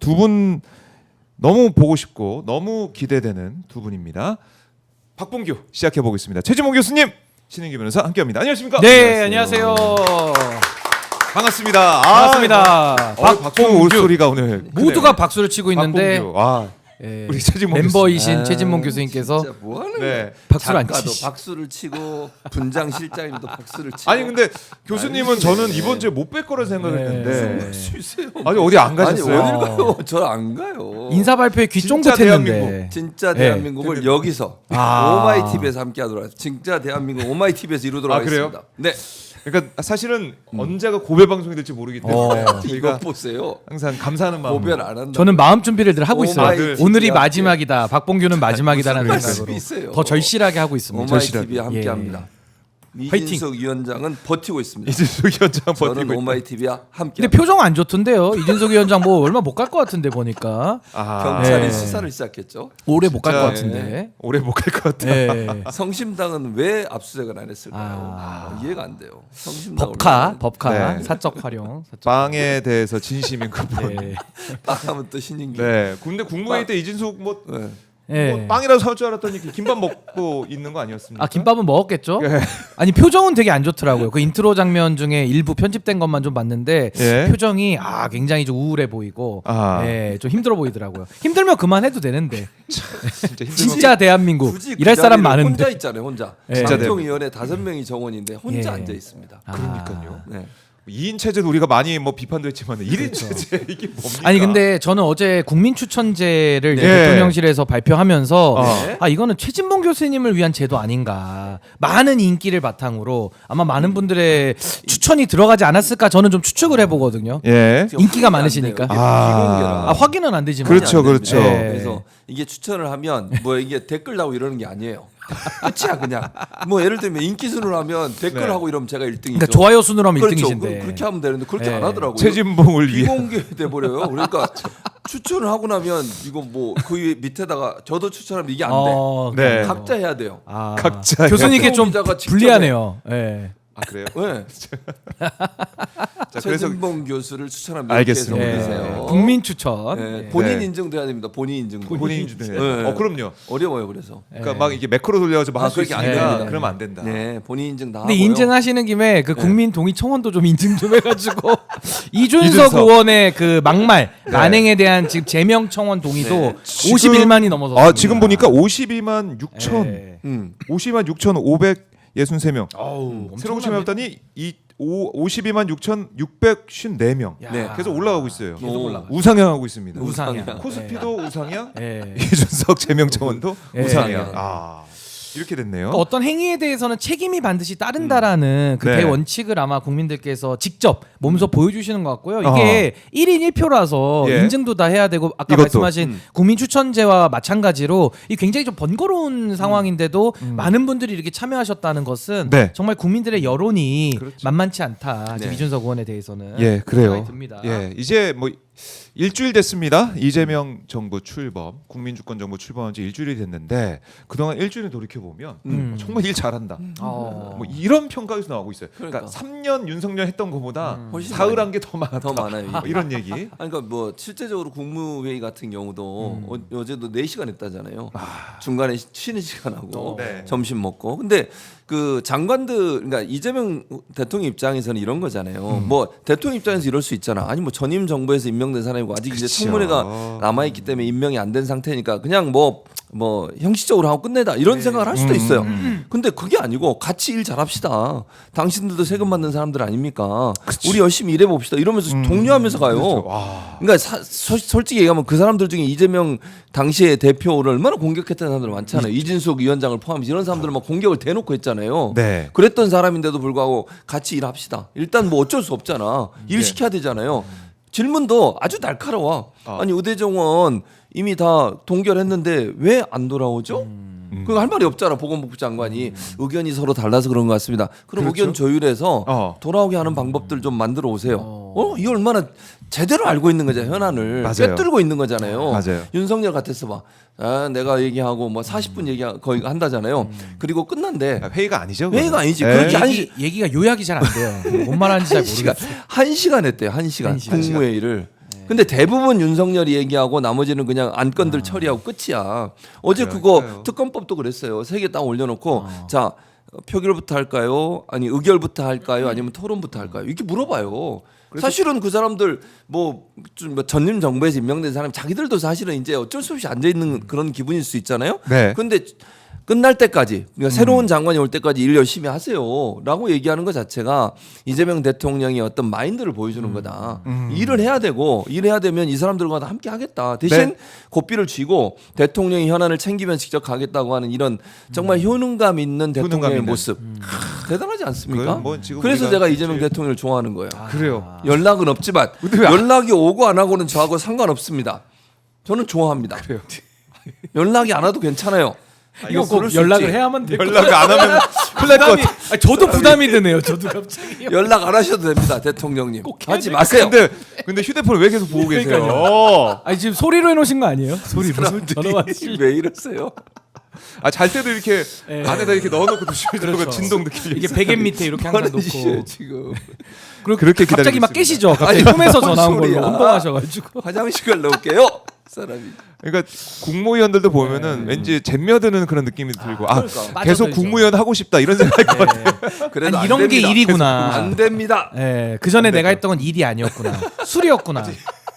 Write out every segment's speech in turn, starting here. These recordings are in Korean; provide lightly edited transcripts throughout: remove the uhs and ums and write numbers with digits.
두 분 너무 보고 싶고 너무 기대되는 두 분입니다. 박봉규 시작해 보겠습니다. 최진봉 교수님, 신인규 변호사 함께합니다. 안녕하십니까? 네, 안녕하세요. 반갑습니다. 반갑습니다. 박봉규 소리가 오늘 모두가 박수를 치고 있는데 박봉규. 예, 우리 최진봉 멤버이신 최진봉 교수님께서 진짜 뭐 하는 네. 거야? 박수를 안 작가도 치시. 박수를 치고 분장 실장님도 박수를 치고. 아니 근데 교수님은 아니, 저는 네. 이번 주에 못 뵐 거라 생각했는데 쉬세요. 아니 어디 안 가셨어요? 아니 어딜 가요? 저 안 가요. 인사 발표에 귀 진짜 쫑긋했는데 진짜 네. 대한민국을 여기서 오마이 TV에서 함께하도록 하겠습니다. 진짜 대한민국 오마이 TV에서 이루도록 아, 그래요? 하겠습니다. 네, 그러니까 사실은 언제가 고별 방송이 될지 모르기 때문에 이거 저희가 보세요. 항상 감사하는 마음으로 고별 안 한다. 저는 마음 준비를 늘 하고 있어요. 오마이 오늘이 TV와 마지막이다. 박봉규는 마지막이다라는 무슨 생각으로 말씀이세요? 더 절실하게 하고 있습니다. 오마이 절실하게. TV와 함께합니다. 화이팅! 이진석 위원장은 버티고 있습니다. 이진석 위원장 버티고 저는 있다. 오마이 TV와 함께. 근데 표정 안 좋던데요. 이준석 위원장 뭐 얼마 못 갈 것 같은데 보니까 경찰이 네. 수사를 시작했죠. 오래 못 갈 것 진짜, 같은데. 오래 못 갈 것 같아. 네. 성심당은 왜 압수수색을 안 했을까요? 아. 이해가 안 돼요. 성심당 법카 네. 사적 활용. 빵에 대해서 진심인 그분. 네. 빵하면 또 신인기. 네. 근데 국무회의 때 이진숙 뭐, 네. 네. 뭐 빵이라도 사올 줄 알았더니 김밥 먹고 있는 거 아니었습니까? 아 김밥은 먹었겠죠? 예. 아니 표정은 되게 안 좋더라고요. 그 인트로 장면 중에 일부 편집된 것만 좀 봤는데 예. 표정이 굉장히 좀 우울해 보이고 좀 힘들어 보이더라고요. 힘들면 그만해도 되는데 진짜 힘들면 진짜 대한민국 굳이 일할 그 사람 자리를 많은데 혼자 있잖아요. 혼자. 예. 진짜 방통위원회 5명이 정원인데 혼자 예. 앉아 있습니다. 그러니까요. 네. 2인 체제도 우리가 많이 뭐 비판도 했지만 1인 체제 이게 뭡니까? 아니 근데 저는 어제 국민 추천제를 이제 네. 대통령실에서 발표하면서 네. 이거는 최진봉 교수님을 위한 제도 아닌가. 많은 인기를 바탕으로 아마 많은 분들의 추천이 들어가지 않았을까 저는 좀 추측을 해보거든요. 예. 인기가 확인이 안 많으시니까. 돼요. 이게 비공개라. 확인은 안 되지만 그렇죠, 확인이 안 됩니다. 그렇죠. 네. 그래서 이게 추천을 하면 뭐 이게 댓글 나고 이러는 게 아니에요. 끝이야 그냥. 뭐 예를 들면 인기 순으로 하면 댓글 네. 하고 이러면 제가 1등이죠. 그러니까 좋아요 순으로 하면 그렇죠. 1등이신데. 그렇게 하면 되는데 그렇게 네. 안 하더라고요. 최진봉을 위해 비공개돼 버려요. 그러니까 추천을 하고 나면 이거 뭐 그 밑에다가 저도 추천하면 이게 안 돼. 네. 각자 해야 돼요. 각자 교수님께 좀 기자가 직접 불리하네요. 예. 아 그래요? 네. 자, 그래서 최진봉 교수를 추천합니다. 알겠습니다. 이렇게 해서 네. 올리세요. 국민 추천. 네. 본인 네. 인증돼야 됩니다. 본인 인증. 본인 인증. 네. 그럼요. 어려워요. 그래서. 그러니까 막 이게 매크로 돌려가지고 막 할 수 그렇게 안 있으니까 됩니다. 그러면 안 된다. 네, 본인 인증 다 근데 하고요. 인증하시는 김에 그 국민 동의 청원도 좀 인증 좀 해가지고 이준석 이준석. 의원의 그 막말 네. 만행에 대한 지금 제명 청원 동의도 네. 51만이 넘어섰습니다. 지금 보니까 52만 6천 네. 52만 6,563명. 어우, 새로 고침해봤더니 52만 6,654명. 야. 네. 계속 올라가고 있어요. 계속 올라가요. 우상향하고 있습니다. 우상향. 코스피도 우상향, 예. 이준석 제명청원도 예. 우상향. 예. 이렇게 됐네요. 그러니까 어떤 행위에 대해서는 책임이 반드시 따른다라는 그 네. 대원칙을 아마 국민들께서 직접 몸소 보여주시는 것 같고요. 이게 1인 1표라서 예. 인증도 다 해야 되고 아까 이것도. 말씀하신 국민 추천제와 마찬가지로 이 굉장히 좀 번거로운 상황인데도 많은 분들이 이렇게 참여하셨다는 것은 네. 정말 국민들의 여론이 그렇죠. 만만치 않다. 지금 네. 이준석 의원에 대해서는 예, 그래요. 생각이 듭니다. 예, 이제 뭐 일주일 됐습니다. 이재명 정부 출범, 국민주권 정부 출범한 지 일주일이 됐는데 그동안 일주일을 돌이켜 보면 정말 일 잘한다. 뭐 이런 평가에서 나오고 있어요. 그러니까 그러니까. 3년 윤석열 했던 것보다 훨씬 사흘한 게 더 많다. 더 많아요, 이게. 이런 얘기. 아니, 그러니까 뭐 실제적으로 국무회의 같은 경우도 어제도 4시간 했다잖아요. 중간에 쉬는 시간하고 네. 점심 먹고. 근데 그 장관들 그러니까 이재명 대통령 입장에서는 이런 거잖아요. 뭐 대통령 입장에서 이럴 수 있잖아. 아니 뭐 전임 정부에서 임명된 사람이고 아직 이제 그쵸. 청문회가 남아 있기 때문에 임명이 안 된 상태니까 그냥 뭐 형식적으로 하고 끝내다 이런 생각을 할 수도 있어요. 근데 그게 아니고 같이 일 잘합시다. 당신들도 세금 받는 사람들 아닙니까? 우리 열심히 일해 봅시다. 이러면서 독려하면서 가요. 그렇죠. 와. 그러니까 솔직히 얘기하면 그 사람들 중에 이재명 당시의 대표를 얼마나 공격했던 사람들 많잖아요. 이진숙 위원장을 포함해서 이런 사람들을 막 공격을 대놓고 했잖아요. 네. 그랬던 사람인데도 불구하고 같이 일합시다. 일단 뭐 어쩔 수 없잖아. 일 시켜야 되잖아요. 질문도 아주 날카로워. 아니 의대정원 이미 다 동결했는데 왜 안 돌아오죠? 그거 할 말이 없잖아. 보건복부 장관이 의견이 서로 달라서 그런 것 같습니다. 그럼 그렇죠. 의견 조율해서 돌아오게 하는 방법들 좀 만들어 오세요. 이거 얼마나 제대로 알고 있는 거죠. 현안을 맞아요. 꿰뚫고 있는 거잖아요. 맞아요. 윤석열 같았어 봐. 내가 얘기하고 뭐 40분 얘기 거의 한다잖아요. 그리고 끝난대. 회의가 아니죠? 회의가 아니지. 네. 그렇게 얘기가 요약이 잘 안 돼요. 뭔 말하는지 잘 모르겠어요. 1시간 했대요. 1시간. 한 시간. 국무회의를. 근데 대부분 윤석열이 얘기하고 나머지는 그냥 안건들 처리하고 끝이야. 어제 그러니까요. 그거 특검법도 그랬어요. 3개 딱 올려놓고 자 표결부터 할까요? 아니 의결부터 할까요? 아니면 토론부터 할까요? 이렇게 물어봐요. 사실은 그 사람들 뭐 전임 정부에서 임명된 사람 자기들도 사실은 이제 어쩔 수 없이 앉아 있는 그런 기분일 수 있잖아요. 네. 근데 끝날 때까지 그러니까 새로운 장관이 올 때까지 일 열심히 하세요라고 얘기하는 것 자체가 이재명 대통령의 어떤 마인드를 보여주는 거다. 일을 해야 되고 일해야 되면 이 사람들과 다 함께 하겠다. 대신 네. 고삐를 쥐고 대통령이 현안을 챙기면 직접 가겠다고 하는 이런 정말 효능감 있는 대통령의 있는. 모습 대단하지 않습니까? 그건 뭐 지금 그래서 우리가 제가 이재명 대통령을 좋아하는 거예요. 그래요. 연락은 없지만 연락이 오고 안 하고는 저하고 상관없습니다. 저는 좋아합니다. 그래요. 연락이 안 와도 괜찮아요. 이거 그럴 꼭 수 연락을 있지. 해야만 돼요. 연락을 안 하면 큰일 날 것 부담이, 같아. 저도 부담이 드네요. 저도 갑자기. 연락 안 하셔도 됩니다, 대통령님. 꼭 해야 하지 돼. 마세요. 근데 휴대폰을 왜 계속 보고 계세요? 그러니까요. 아니 지금 소리로 해놓으신 거 아니에요? 소리로 전화 받으시. 왜 이러세요? 아, 잘 때도 이렇게 예. 안에다 이렇게 넣어놓고 드시면 그렇죠. 진동 느끼려고. 이게 베개 밑에 이렇게 항상 하는 짓이에요, 놓고. 지금. 그리고 그렇게 갑자기 기다리고 막 있습니다. 깨시죠. 갑자기 아니, 꿈에서 뭔 전화 온 걸로 소리야. 운동하셔가지고. 화장실 넣을게요. 사람이. 그러니까 국무위원들도 보면은 왠지 잼며드는 그런 느낌이 들고 아 그러니까. 계속 빠져들죠. 국무위원 하고 싶다 이런 생각이 그래도 아니, 안 이런 게 됩니다. 일이구나. 안 됩니다. 예, 그 전에 내가 했던 건 일이 아니었구나. 술이었구나.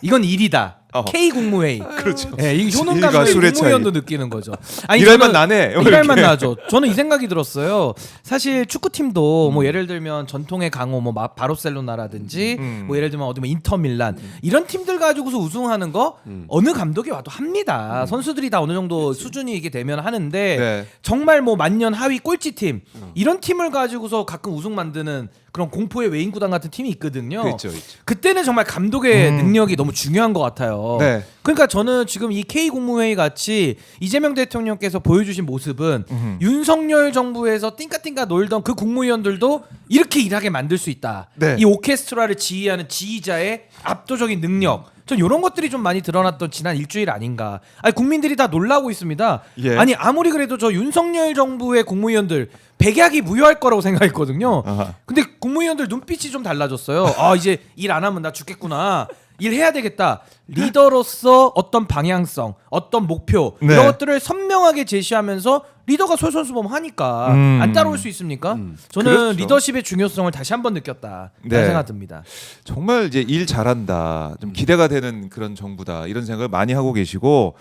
이건 일이다. 어허. K 국무회의. 그렇죠. 예, 이 일과 효능감을 술의 국무위원도 느끼는 거죠. 아니, 일할만 저는 나네. 일할만 이렇게. 나죠. 저는 이 생각이 들었어요. 사실 축구팀도 뭐 예를 들면 전통의 강호 뭐 바르셀로나라든지 뭐 예를 들면 어디 뭐 인터밀란 이런 팀들 가지고서 우승하는 거 어느 감독이 와도 합니다. 선수들이 다 어느 정도 수준이 이게 되면 하는데 네. 정말 뭐 만년 하위 꼴찌 팀 이런 팀을 가지고서 가끔 우승 만드는 그런 공포의 외인 구단 같은 팀이 있거든요. 그렇죠. 그때는 정말 감독의 능력이 너무 중요한 것 같아요. 네. 그러니까 저는 지금 이 K 국무회의 같이 이재명 대통령께서 보여주신 모습은 윤석열 정부에서 띵까띵까 놀던 그 국무위원들도 이렇게 일하게 만들 수 있다. 네. 이 오케스트라를 지휘하는 지휘자의 압도적인 능력. 전 이런 것들이 좀 많이 드러났던 지난 일주일 아닌가. 아니 국민들이 다 놀라고 있습니다. 예. 아니 아무리 그래도 저 윤석열 정부의 국무위원들 백약이 무효할 거라고 생각했거든요. 아하. 근데 국무위원들 눈빛이 좀 달라졌어요. 아 이제 일 안 하면 나 죽겠구나. 일 해야 되겠다. 리더로서 어떤 방향성, 어떤 목표 네. 이런 것들을 선명하게 제시하면서 리더가 솔선수범하니까 안 따라올 수 있습니까? 저는 그렇죠. 리더십의 중요성을 다시 한번 느꼈다. 네. 라는 생각 듭니다. 정말 이제 일 잘한다, 좀 기대가 되는 그런 정부다 이런 생각을 많이 하고 계시고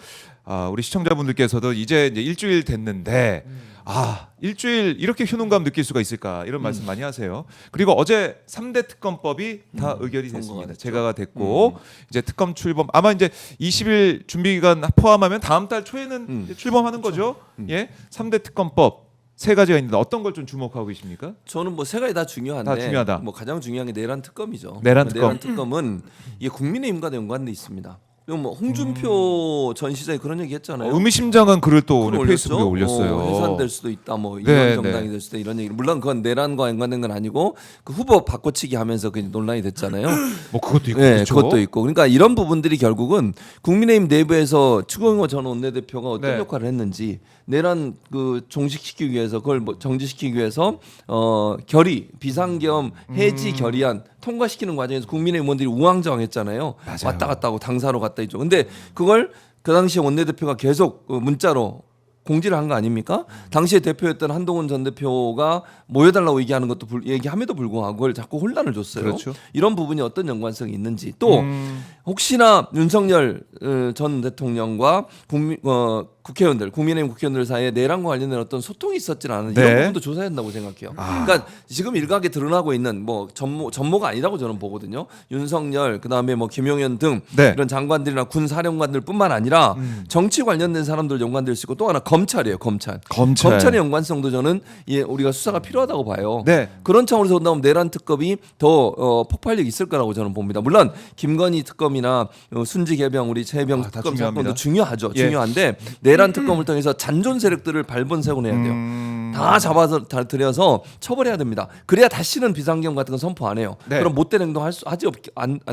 우리 시청자분들께서도 이제 일주일 됐는데 일주일 이렇게 효능감 느낄 수가 있을까 이런 말씀 많이 하세요. 그리고 어제 3대 특검법이 다 의결이 됐습니다. 제가가 됐고 이제 특검 출범 아마 이제 20일 준비 기간 포함하면 다음 달 초에는 이제 출범하는 거죠. 예, 3대 특검법 3가지가 있는데 어떤 걸 좀 주목하고 계십니까? 저는 뭐 세 가지 다 중요한데 다 중요하다. 뭐 가장 중요한 게 내란 특검이죠. 내란 특검. 내란 특검은 이게 국민의힘과 연관돼 있습니다. 그리고 뭐 홍준표 전 시장이 그런 얘기 했잖아요. 의미심장한 글을 또 오늘 그걸 페이스북에 올렸죠? 올렸어요. 해산될 수도 있다. 뭐 네, 이런 정당이 될 수도 있다. 이런 얘기. 물론 그건 내란과 연관된 건 아니고 그 후보 바꿔치기 하면서 그 논란이 됐잖아요. 뭐 그것도 있고 네, 그렇죠? 그것도 있고. 그러니까 이런 부분들이 결국은 국민의힘 내부에서 추경호 전 원내대표가 어떤 네. 역할을 했는지 내란 그 종식시키기 위해서 그걸 뭐 정지시키기 위해서 결의 비상겸 해지 결의안 통과시키는 과정에서 국민의힘 의원들이 우왕좌왕했잖아요. 맞아요. 왔다 갔다 하고 당사로 갔다 있죠. 근데 그걸 그 당시에 원내대표가 계속 문자로 공지를 한 거 아닙니까? 당시에 대표였던 한동훈 전 대표가 모여달라고 얘기하는 것도 얘기함에도 불구하고 그걸 자꾸 혼란을 줬어요. 그렇죠. 이런 부분이 어떤 연관성이 있는지 또 혹시나 윤석열 전 대통령과 국회의원들, 국민의힘 국회의원들 사이에 내란과 관련된 어떤 소통이 있었지 않은지 네. 이런 부분도 조사해야 된다고 생각해요. 그러니까 지금 일각에 드러나고 있는 뭐 전모가 아니라고 저는 보거든요. 윤석열 그다음에 뭐 김용현 등 네. 이런 장관들이나 군 사령관들뿐만 아니라 정치 관련된 사람들 연관될 수 있고 또 하나 검찰이에요. 검찰. 검찰의 연관성도 저는 우리가 수사가 필요하다고 봐요. 네. 그런 차원에서 본다면 내란 특검이 더 폭발력이 있을 거라고 저는 봅니다. 물론 김건희 특검이나 순지 개병 우리 최병 다 특검 중요합니다. 사건도 중요하죠. 예. 중요한데 내란 특검을 통해서 잔존 세력들을 발본색원해야 돼요. 다 잡아서 다 들여서 처벌해야 됩니다. 그래야 다시는 비상계엄 같은 건 선포 안 해요. 네. 그럼 못된 행동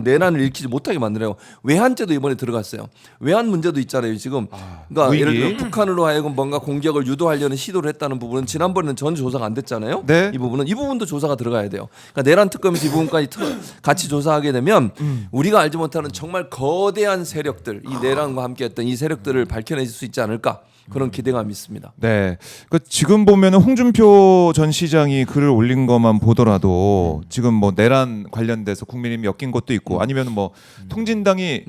내란을 일으키지 못하게 만들어요. 외환죄도 이번에 들어갔어요. 외환 문제도 있잖아요. 지금 그러니까 무인기. 예를 들어 북한으로 하여금 뭔가 공격을 유도하려는 시도를 했다는 부분은 지난번에는 전 조사가 안 됐잖아요. 네. 이 부분도 조사가 들어가야 돼요. 그러니까 내란 특검에서 이 부분까지 같이 조사하게 되면 우리가 알지 못하는 정말 거대한 세력들, 이 내란과 함께했던 이 세력들을 밝혀낼 수 있지 않을까 그런 기대감이 있습니다. 네. 그 지금 보면은 홍준표 전 시장이 글을 올린 것만 보더라도 지금 뭐 내란 관련돼서 국민의힘이 엮인 것도 있고 아니면 뭐 통진당이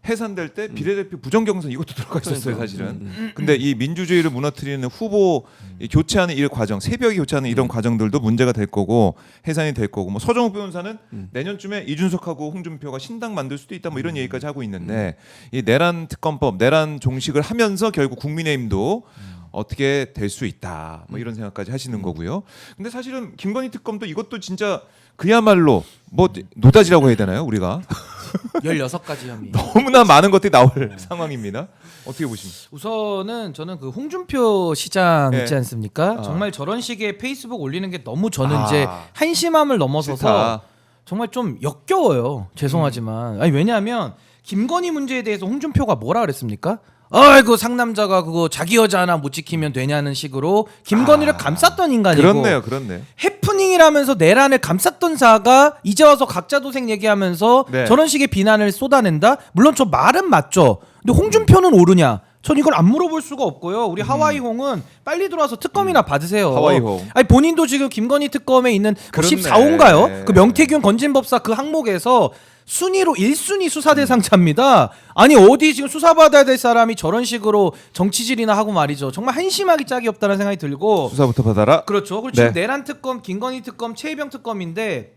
해산될 때 비례대표 부정경선 이것도 들어가 있었어요 사실은. 근데 이 민주주의를 무너뜨리는 후보 이 교체하는 이 과정, 새벽에 교체하는 이런 과정들도 문제가 될 거고 해산이 될 거고 뭐 서정욱 변호사는 내년쯤에 이준석하고 홍준표가 신당 만들 수도 있다 뭐 이런 얘기까지 하고 있는데 이 내란 특검법, 내란 종식을 하면서 결국 국민의힘도 어떻게 될 수 있다 뭐 이런 생각까지 하시는 거고요. 근데 사실은 김건희 특검도 이것도 진짜 그야말로 뭐 노다지라고 해야 되나요 우리가 16가지 혐의. 너무나 많은 것들이 나올 상황입니다. 어떻게 보십니까? 우선은 저는 그 홍준표 시장 네. 있지 않습니까? 아. 정말 저런 식의 페이스북 올리는 게 너무 저는 아. 이제 한심함을 넘어서서 싫다. 정말 좀 역겨워요. 죄송하지만. 아니 왜냐하면 김건희 문제에 대해서 홍준표가 뭐라 그랬습니까? 아이고 상남자가 그거 자기 여자 하나 못 지키면 되냐는 식으로 김건희를 감쌌던 인간이고 그렇네요. 해프닝이라면서 내란을 감쌌던 자가 이제 와서 각자 도생 얘기하면서 네. 저런 식의 비난을 쏟아낸다? 물론 저 말은 맞죠. 근데 홍준표는 오르냐? 전 이걸 안 물어볼 수가 없고요. 우리 하와이 홍은 빨리 들어와서 특검이나 받으세요. 하와이 홍. 아니 본인도 지금 김건희 특검에 있는 그렇네. 14호인가요? 그 명태균 건진법사 그 항목에서 순위로 1순위 수사 대상자입니다. 아니 어디 지금 수사받아야 될 사람이 저런 식으로 정치질이나 하고 말이죠. 정말 한심하기 짝이 없다는 생각이 들고 수사부터 받아라. 그렇죠. 그리고 네. 지금 내란 특검, 김건희 특검, 최혜병 특검인데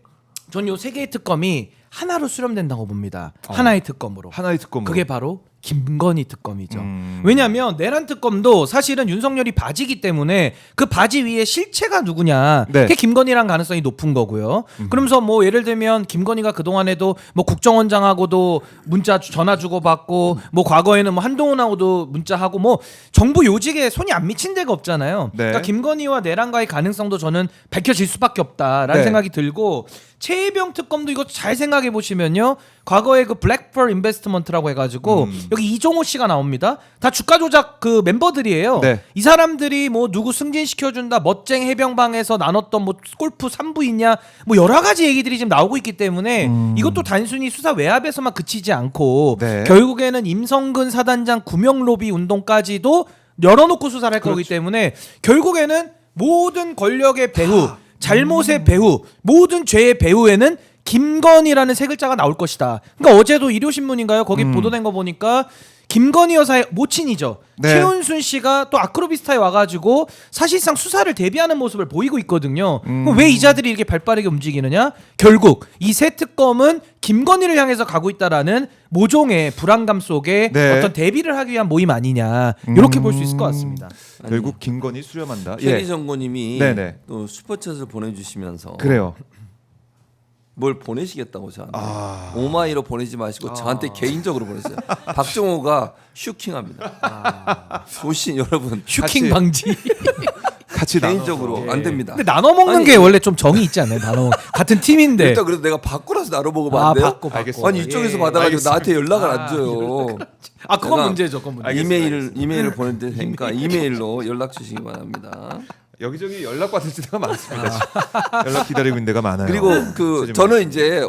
전 요 세 개의 특검이 하나로 수렴된다고 봅니다. 하나의 특검으로. 하나의 특검. 그게 바로 김건희 특검이죠. 왜냐하면 내란 특검도 사실은 윤석열이 바지기 때문에 그 바지 위에 실체가 누구냐, 네. 그게 김건희란 가능성이 높은 거고요. 그러면서 뭐 예를 들면 김건희가 그 동안에도 뭐 국정원장하고도 문자 전화 주고 받고 뭐 과거에는 뭐 한동훈하고도 문자하고 뭐 정부 요직에 손이 안 미친 데가 없잖아요. 네. 그러니까 김건희와 내란과의 가능성도 저는 밝혀질 수밖에 없다라는 네. 생각이 들고 최혜병 특검도 이거 잘 생각해 보시면요. 과거에 그 블랙펄 인베스트먼트라고 해가지고 여기 이종호 씨가 나옵니다. 다 주가 조작 그 멤버들이에요. 네. 이 사람들이 뭐 누구 승진시켜준다, 멋쟁 해병방에서 나눴던 뭐 골프 3부 있냐, 뭐 여러 가지 얘기들이 지금 나오고 있기 때문에 이것도 단순히 수사 외압에서만 그치지 않고 네. 결국에는 임성근 사단장 구명 로비 운동까지도 열어놓고 수사를 할 거기 그렇죠. 때문에 결국에는 모든 권력의 배후, 잘못의 배후, 모든 죄의 배후에는 김건희라는 세 글자가 나올 것이다. 그러니까 어제도 일요신문인가요? 거기 보도된 거 보니까 김건희 여사의 모친이죠. 네. 최은순 씨가 또 아크로비스타에 와가지고 사실상 수사를 대비하는 모습을 보이고 있거든요. 그럼 왜 이 자들이 이렇게 발빠르게 움직이느냐? 결국 이 새 특검은 김건희를 향해서 가고 있다라는 모종의 불안감 속에 네. 어떤 대비를 하기 위한 모임 아니냐 이렇게 볼 수 있을 것 같습니다. 결국 김건희 수렴한다. 최기정고님이 네네. 또 슈퍼챗을 보내주시면서 그래요. 뭘 보내시겠다고 저한테 오마이로 보내지 마시고 저한테 개인적으로 보냈어요. 박정호가 슈킹합니다. 보신 여러분 슈킹 같이 방지. 같이 개인적으로 나눠서. 안 됩니다. 근데 나눠 먹는 아니, 게 원래 좀 정이 있지 않나요? 나눠 같은 팀인데. 일단 그래도 내가 바꾸라서 나눠 먹으면 안 돼요? 받고. 알겠습니다. 아니 이쪽에서 예. 받아가지고 알겠습니다. 나한테 연락을 안 줘요. 아 그건 내가 문제죠. 그건 문제. 알겠습니다. 이메일을 보낼 테니까 이메일로 연락 주시기 바랍니다. 여기저기 연락 받을 때가 많습니다. 연락 기다리고 있는 데가 많아요. 그리고 그 요즘에. 저는 이제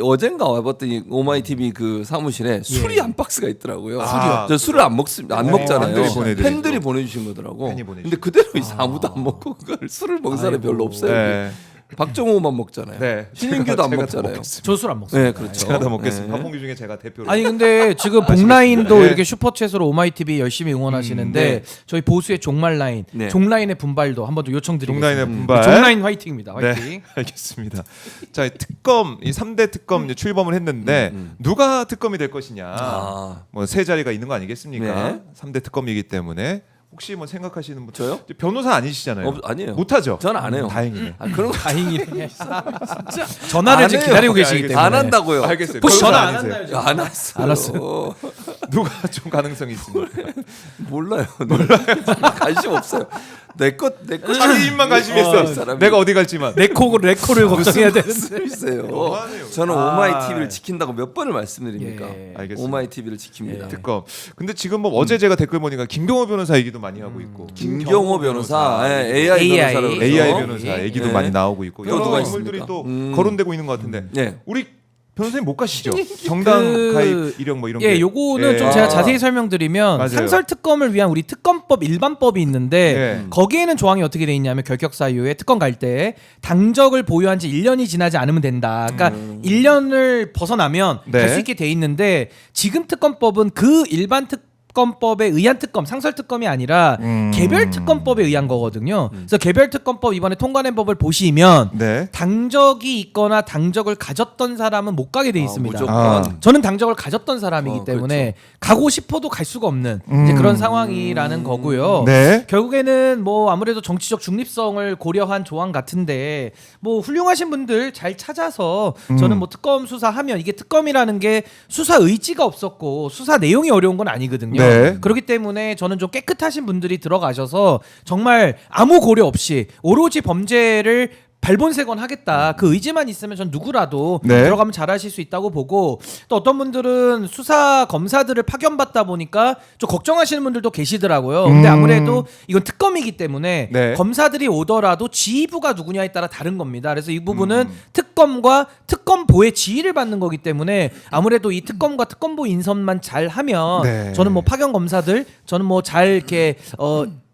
어젠가 와봤더니 오마이 TV 그 사무실에 술이 한 박스가 있더라고요. 술이요? 저 술을 안 먹잖아요. 팬들이 보내드리고. 팬들이 보내주신 거더라고. 팬이 보내주신 근데 그대로 이상 아무도 안 먹고 그걸 술을 먹는 사람이 별로 없어요. 네. 박정호만 먹잖아요. 네. 신인규도 안 제가 다 먹잖아요. 먹겠습니다. 저 술 안 먹습니다. 네, 그렇죠. 제가 다 먹겠습니다. 네. 박봉규 중에 제가 대표로. 아니 근데 지금 복라인도 네. 이렇게 슈퍼챗으로 오마이 TV 열심히 응원하시는데 네. 저희 보수의 종말 라인, 네. 종라인의 분발도 한번 더 요청드리겠습니다. 종라인의 분발. 종라인 화이팅입니다. 네, 화이팅. 알겠습니다. 자, 특검 이 3대 특검 이제 출범을 했는데 누가 특검이 될 것이냐. 아. 뭐 세 자리가 있는 거 아니겠습니까? 네. 3대 특검이기 때문에 혹시 뭐 생각하시는 분 저요? 변호사 아니시잖아요. 아니에요. 못하죠. 저는 안 해요. 다행이네. 그런 거 다행이네. 진짜 전화를 안 지금 해요. 기다리고 계시기 때문에. 안 한다고요. 알겠어요. 혹시 변호사 전화 안 아니세요? 한다요? 안 왔어요. 알았어요. 누가 좀 가능성이 있습니까? 몰라요. 관심 없어요. 내거 자기 입만 관심 있어. 사람이. 내가 어디 갈지만. 레코를 걱정해야 되는데. 있어요. 너무하네요. 저는 아, 오마이 TV를 지킨다고 몇 번을 말씀드립니까? 예. 알겠습니다. 오마이 TV를 지킵니다. 특검. 근데 지금 뭐 어제 제가 댓글 보니까 김경호 변호사 얘기도 많이 하고 있고. 김경호 변호사, AI AI. 변호사라고 그러죠. AI 변호사 얘기도 네. 많이 나오고 있고 또 여러 누가 인물들이 있습니까? 또 거론되고 있는 것 같은데 네. 우리 변호사님 못 가시죠? 정당 가입 이력 뭐 이런 예, 게. 요거는 예. 좀 제가 자세히 설명드리면 맞아요. 상설 특검을 위한 우리 특검법 일반법이 있는데 예. 거기에는 조항이 어떻게 돼 있냐면 결격 사유에 특검 갈 때 당적을 보유한 지 1년이 지나지 않으면 된다. 그러니까 1년을 벗어나면 네. 갈 수 있게 돼 있는데 지금 특검법은 그 일반 특검법에 의한 특검, 상설 특검이 아니라 개별 특검법에 의한 거거든요. 그래서 개별 특검법 이번에 통과된 법을 보시면 네. 당적이 있거나 당적을 가졌던 사람은 못 가게 돼 있습니다. 무조건. 아. 저는 당적을 가졌던 사람이기 때문에 가고 싶어도 갈 수가 없는 이제 그런 상황이라는 거고요. 네. 결국에는 뭐 아무래도 정치적 중립성을 고려한 조항 같은데 뭐 훌륭하신 분들 잘 찾아서 저는 뭐 특검 수사하면 이게 특검이라는 게 수사 의지가 없었고 수사 내용이 어려운 건 아니거든요. 네. 그렇기 때문에 저는 좀 깨끗하신 분들이 들어가셔서 정말 아무 고려 없이 오로지 범죄를 발본색원 하겠다 그 의지만 있으면 전 누구라도 네. 들어가면 잘하실 수 있다고 보고 또 어떤 분들은 수사 검사들을 파견받다 보니까 좀 걱정하시는 분들도 계시더라고요. 근데 아무래도 이건 특검이기 때문에 네. 검사들이 오더라도 지휘부가 누구냐에 따라 다른 겁니다. 그래서 이 부분은 특검과 특검보의 지휘를 받는 거기 때문에 아무래도 이 특검과 특검보 인선만 잘 하면 네. 저는 뭐 파견 검사들 저는 뭐 잘 이렇게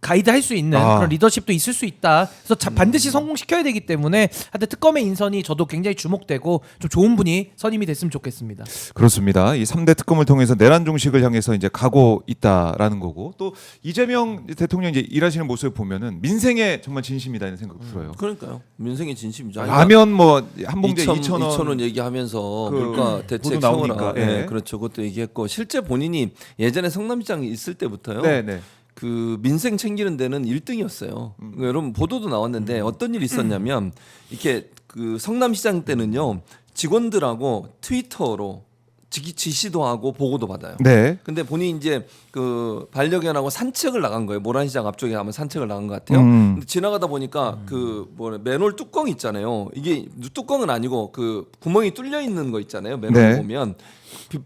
가이드 할 수 있는 그런 리더십도 있을 수 있다. 그래서 반드시 성공시켜야 되기 때문에 하여튼 특검의 인선이 저도 굉장히 주목되고 좀 좋은 분이 선임이 됐으면 좋겠습니다. 그렇습니다. 이 3대 특검을 통해서 내란 종식을 향해서 이제 가고 있다라는 거고 또 이재명 대통령 이제 일하시는 모습을 보면은 민생에 정말 진심이다 이런 생각도 들어요. 그러니까요. 민생의 진심이죠. 라면 뭐 한 봉지에 2,000원 2,000원 얘기하면서 그 물가 대책 보도 나오니까, 세워라. 예. 네, 그렇죠. 그것도 얘기했고 실제 본인이 예전에 성남시장 있을 때부터요. 네, 네. 그 민생 챙기는 데는 1등이었어요. 여러분 보도도 나왔는데 어떤 일이 있었냐면 이렇게 그 성남시장 때는요 직원들하고 트위터로 지시도 하고 보고도 받아요. 네. 근데 본인이 이제 그 반려견하고 산책을 나간 거예요. 모란시장 앞쪽에 아마 산책을 나간 것 같아요. 근데 지나가다 보니까 그 뭐 맨홀 뚜껑 있잖아요. 이게 뚜껑은 아니고 그 구멍이 뚫려 있는 거 있잖아요. 맨홀 네. 보면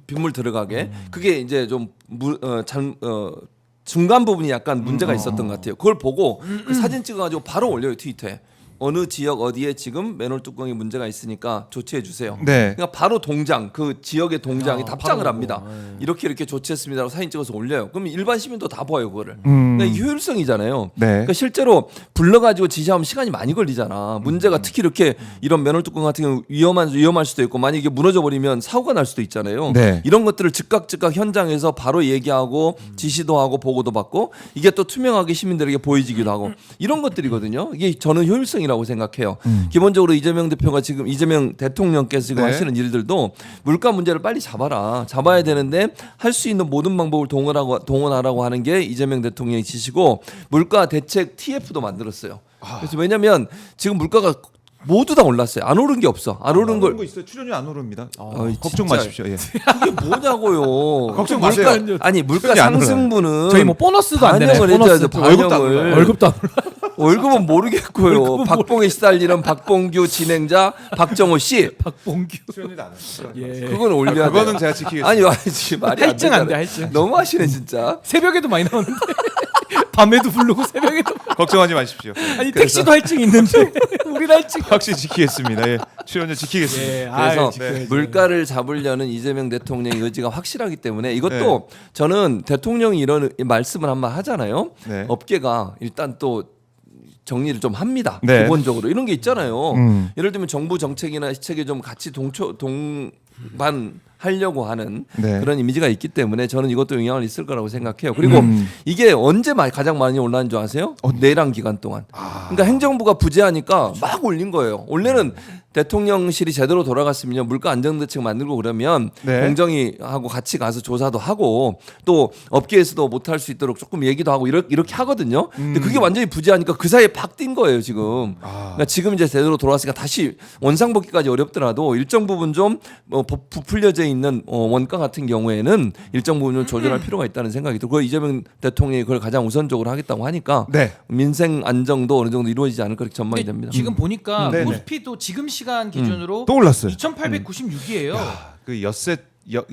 빗물 들어가게 그게 이제 좀 중간 부분이 약간 문제가 있었던 것 같아요. 그걸 보고 그 사진 찍어가지고 바로 올려요 트위터에. 어느 지역 어디에 지금 맨홀 뚜껑이 문제가 있으니까 조치해 주세요. 네. 그러니까 바로 동장 그 지역의 동장이 답장을 바로 합니다. 보고, 이렇게 조치했습니다라고 사진 찍어서 올려요. 그럼 일반 시민도 다 봐요 그거를. 음. 그러니까 이게 효율성이잖아요. 네. 그러니까 실제로 불러가지고 지시하면 시간이 많이 걸리잖아. 문제가 특히 이렇게 이런 맨홀 뚜껑 같은 경우 위험할 수도 있고 만약 이게 무너져 버리면 사고가 날 수도 있잖아요. 네. 이런 것들을 즉각 현장에서 바로 얘기하고 지시도 하고 보고도 받고 이게 또 투명하게 시민들에게 보여지기도 하고 이런 것들이거든요. 이게 저는 효율성이라고 생각해요. 기본적으로 이재명 대표가 지금 이재명 대통령께서 지금 네. 하시는 일들도 물가 문제를 빨리 잡아야 되는데 할 수 있는 모든 방법을 동원하라고 하는 게 이재명 대통령의 지시고 물가 대책 TF도 만들었어요. 그래서 왜냐하면 지금 물가가 모두 다 올랐어요. 안 오른 게 없어. 안 오른 걸 거 있어요. 출연료 안 오릅니다. 어이, 걱정 진짜. 마십시오. 예. 그게 뭐냐고요. 걱정 물가- 마세요. 아니 물가 출연이 안 상승분은 저희 뭐 보너스도 안 되네. 반영을 해줘야죠. 보너스. 월급도 안 반영을. 올라요. 월급도 안 올라. 월급은 모르겠고요. 박봉에 시달리는 박봉규 진행자 박정호 씨 박봉규. 출연료도 안 오릅니다. 예. 그건 올려야 돼. 그거는 제가 지키겠습니다. 아니 지금 말이 할증 안 돼, 되잖아요. 할증. 너무 하시네 진짜. 새벽에도 많이 나오는데 밤에도 부르고 새벽에도 걱정하지 마십시오. 아니 택시도 할증 있는데 우리 할증. 확실히 지키겠습니다. 예. 출연료 지키겠습니다. 예. 그래서 지켜야죠. 물가를 잡으려는 이재명 대통령의 의지가 확실하기 때문에 이것도 저는 대통령이 이런 말씀을 한번 하잖아요. 네. 업계가 일단 또 정리를 좀 합니다. 네. 기본적으로 이런 게 있잖아요. 음. 예를 들면 정부 정책이나 시책에 좀 같이 하려고 하는 네. 그런 이미지가 있기 때문에 저는 이것도 영향을 있을 거라고 생각해요. 그리고 이게 언제 가장 많이 올라간 줄 아세요? 내란 기간 동안. 그러니까 행정부가 부재하니까 막 올린 거예요. 원래는 대통령실이 제대로 돌아갔으면 물가 안정대책 만들고 그러면 네. 공정위 하고 같이 가서 조사도 하고 또 업계에서도 못할 수 있도록 조금 얘기도 하고 이렇게 하거든요. 근데 그게 완전히 부재하니까 그 사이에 팍 뛴 거예요 지금. 그러니까 지금 이제 제대로 돌아왔으니까 다시 원상복귀까지 어렵더라도 일정 부분 좀 부풀려져 있는 원가 같은 경우에는 일정 부분 좀 조절할 필요가 있다는 생각이 들고 이재명 대통령이 그걸 가장 우선적으로 하겠다고 하니까 네. 민생 안정도 어느 정도 이루어지지 않을 그렇게 전망이 근데 됩니다. 지금 보니까 네네. 코스피도 지금 시간 기준으로 또 올랐어요. 2,896이에요. 그 엿새